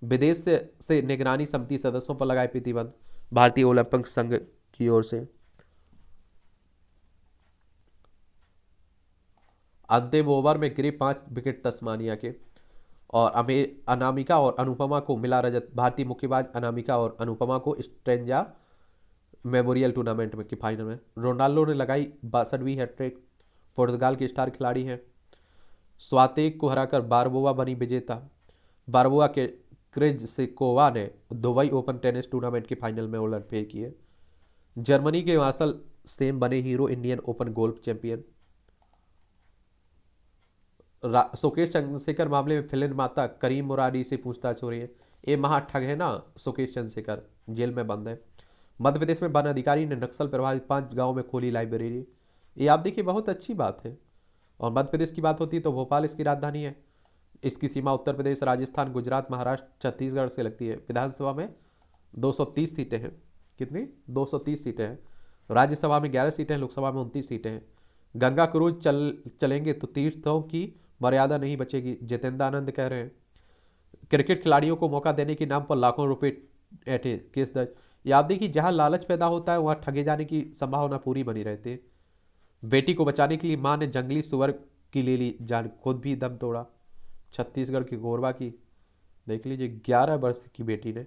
विदेश से निगरानी समिति सदस्यों पर लगाए प्रतिबंध, भारतीय ओलंपिक संघ की ओर से। अंतिम ओवर में गिरे 5 विकेट तस्मानिया के। और अनामिका और अनुपमा को मिला रजत। भारतीय मुक्केबाज अनामिका और अनुपमा को स्ट्रेंजा मेमोरियल टूर्नामेंट में की फाइनल में। रोनाल्डो ने लगाई 62वीं हैट्रिक। पुर्तगाल की स्टार खिलाड़ी हैं। स्वातेक को हराकर बारबोवा बनी विजेता। बारबोवा के क्रिजसिकोवा ने दुबई ओपन टेनिस टूर्नामेंट की फाइनल में उलटफेर की है। जर्मनी के मार्शल सेम बने hero Indian open golf champion. Sukesh Chandrashekhar मामले में फिल्म निर्माता करीम मुरारी से पूछताछ हो रही है। ये महा ठग है ना सुकेश चंद्रशेखर, जेल में बंद है। मध्य प्रदेश में वन अधिकारी ने नक्सल प्रभावित 5 गांवों में खोली लाइब्रेरी। ये आप देखिए बहुत अच्छी बात है। और मध्य प्रदेश की बात होती है तो भोपाल इसकी राजधानी है। इसकी सीमा उत्तर प्रदेश, राजस्थान, गुजरात, महाराष्ट्र, छत्तीसगढ़ से लगती है। विधानसभा में 230 सीटें हैं। कितनी? 230 सीटें हैं। राज्यसभा में 11 सीटें हैं। लोकसभा में 29 सीटें हैं। गंगा क्रूज चलेंगे तो तीर्थों की मर्यादा नहीं बचेगी, जितेंद्र आनंद कह रहे हैं। क्रिकेट खिलाड़ियों को मौका देने के नाम पर लाखों रुपए ऐठे, केस दर्ज। ये आप देखिए जहां लालच पैदा होता है वहां ठगे जाने की संभावना पूरी बनी रहती है। बेटी को बचाने के लिए मां ने जंगली सुअर की ले ली जान, खुद भी दम तोड़ा। छत्तीसगढ़ की गोरबा की देख लीजिए 11 वर्ष की बेटी ने।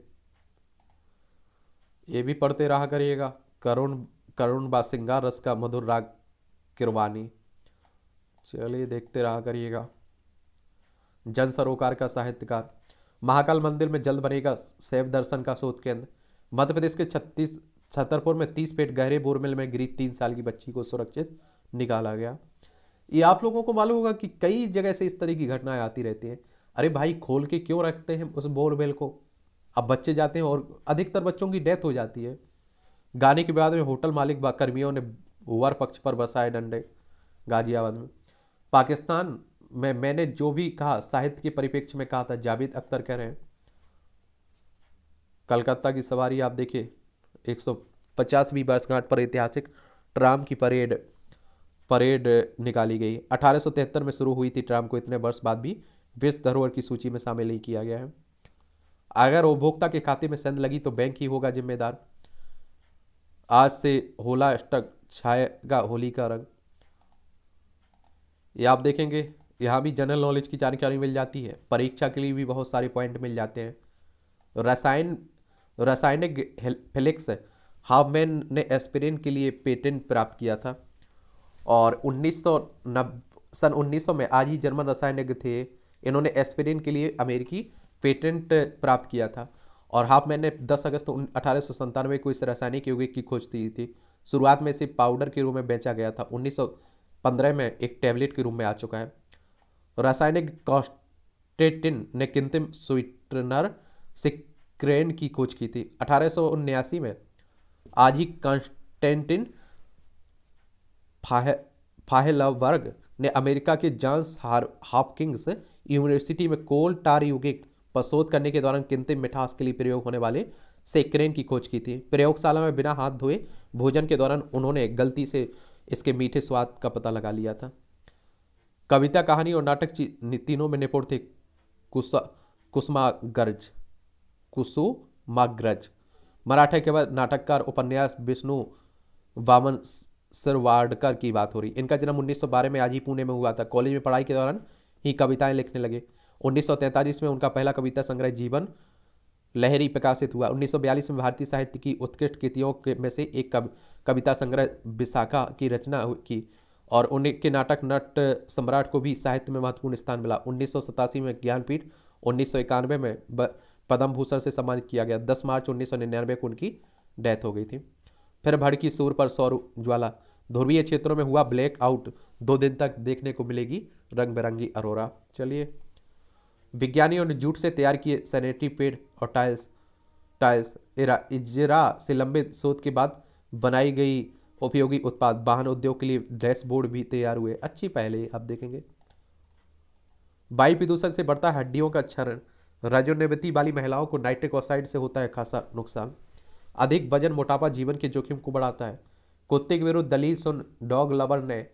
ये भी पढ़ते रहा करिएगा। करुण करुण बा सिंगार रस का मधुर राग किरवानी। चलिए देखते रहा करिएगा। जन सरोकार का साहित्यकार। महाकाल मंदिर में जल्द बनेगा शैव दर्शन का शोध केंद्र। मध्य प्रदेश के छतरपुर में 30 फीट गहरे बोरवेल में गिरी 3 साल की बच्ची को सुरक्षित निकाला गया। ये आप लोगों को मालूम होगा कि कई जगह से इस तरह की घटनाएं आती रहती हैं। अरे भाई खोल के क्यों रखते हैं उस बोरवेल को? अब बच्चे जाते हैं और अधिकतर बच्चों की डेथ हो जाती है। गाने के बाद में होटल मालिक व कर्मियों ने वर पक्ष पर बरसाए डंडे। गाजियाबाद में। पाकिस्तान में मैंने जो भी कहा साहित्य के परिप्रेक्ष्य में कहा था, जावेद अख्तर कह रहे हैं। कलकत्ता की सवारी आप देखिए 150वीं वर्षगांठ पर ऐतिहासिक ट्राम की परेड निकाली गई। 1873 में शुरू हुई थी ट्राम को इतने वर्ष बाद भी विश्व धरोहर की सूची में शामिल नहीं किया गया है। अगर उपभोक्ता के खाते में सेंध लगी तो बैंक ही होगा जिम्मेदार। आज से होला अष्टक छाएगा होली का रंग। ये आप देखेंगे यहाँ भी जनरल नॉलेज की जानकारी मिल जाती है। परीक्षा के लिए भी बहुत सारे पॉइंट मिल जाते हैं। रासायनिक फेलिक्स हाफमैन ने एस्पिरिन के लिए पेटेंट प्राप्त किया था। और 1900 में आज ही जर्मन रसायनज्ञ थे, इन्होंने एस्पिरिन के लिए अमेरिकी पेटेंट प्राप्त किया था। और हाफमैन ने 10 अगस्त 1897 को इस रासायनिक यौगिक की खोज की थी। शुरुआत में इसे पाउडर के रूप में बेचा गया था। 1915 में एक टैबलेट के रूप में आ चुका है। रासायनिक कॉन्स्टेंटिन ने कृत्रिम स्वीटनर सिक्रेन की खोज की थी। 1879 में आज ही कॉन्स्टेंटिन फाहेलबर्ग ने अमेरिका के जॉन्स हॉपकिंस यूनिवर्सिटी में कोल टार यौगिक पर शोध करने के दौरान कृत्रिम मिठास के लिए प्रयोग होने वाले सेक्रेन की खोज की थी। प्रयोगशाला में बिना हाथ धोए भोजन के दौरान उन्होंने गलती से इसके मीठे स्वाद का पता लगा लिया था। कविता, कहानी और नाटक तीनों में निपुण थे कुसुमाग्रज। मराठा के बाद नाटककार, उपन्यास विष्णु वामन सरवाडकर की बात हो रही। इनका जन्म 1912 में आज ही पुणे में हुआ था। कॉलेज में पढ़ाई के दौरान ही कविताएं लिखने लगे। 1943 में उनका पहला कविता संग्रह जीवन लहरी प्रकाशित हुआ। 1942 में भारतीय साहित्य की उत्कृष्ट कृतियों में से एक कविता संग्रह विशाखा की रचना की। और उनके नाटक नट सम्राट को भी साहित्य में महत्वपूर्ण स्थान मिला। 1987 में ज्ञानपीठ, 1991 में पद्म भूषण से सम्मानित किया गया। 10 मार्च 1999 को उनकी डेथ हो गई थी। फिर भड़की सूर पर सौर ज्वाला। ध्रुवीय क्षेत्रों में हुआ ब्लैक आउट। 2 दिन तक देखने को मिलेगी रंग बिरंगी अरोरा। चलिए, विज्ञानियों ने जूट से तैयार किए सैनिटरी पैड और टाइल्स इजरा से लंबे शोध के बाद बनाई गई उपयोगी उत्पाद। वाहन उद्योग के लिए डैशबोर्ड भी तैयार हुए। अच्छी पहले आप देखेंगे। वायु प्रदूषण से बढ़ता है हड्डियों का क्षरण। रजोनिवृत्ति वाली महिलाओं को नाइट्रिक ऑक्साइड से होता है खासा नुकसान। अधिक वजन मोटापा जीवन के जोखिम को बढ़ाता है। कुत्ते के विरुद्ध दलील सुन डॉग लवर ने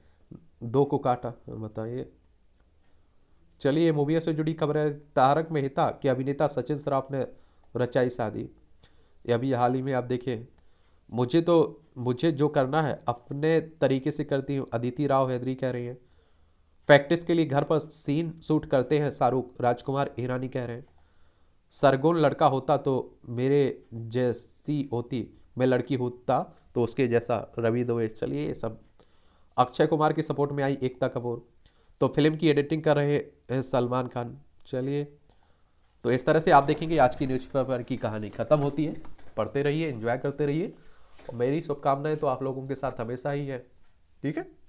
2 को काटा। बताइए। चलिए, मूवियों से जुड़ी खबर है। तारक मेहता के अभिनेता सचिन श्रॉफ ने रचाई शादी। ये अभी हाल ही में आप देखिए। मुझे जो करना है अपने तरीके से करती हूँ, अदिति राव हैदरी कह रही हैं। प्रैक्टिस के लिए घर पर सीन शूट करते हैं शाहरुख, राजकुमार ईरानी कह रहे हैं। सरगोन लड़का होता तो मेरे जैसी होती, मैं लड़की होता तो उसके जैसा रवि दुबे। चलिए ये सब। अक्षय कुमार की सपोर्ट में आई एकता कपूर, तो फिल्म की एडिटिंग कर रहे हैं सलमान खान। चलिए, तो इस तरह से आप देखेंगे आज की न्यूज़पेपर की कहानी खत्म होती है। पढ़ते रहिए, एंजॉय करते रहिए, और मेरी शुभकामनाएं तो आप लोगों के साथ हमेशा ही है। ठीक है।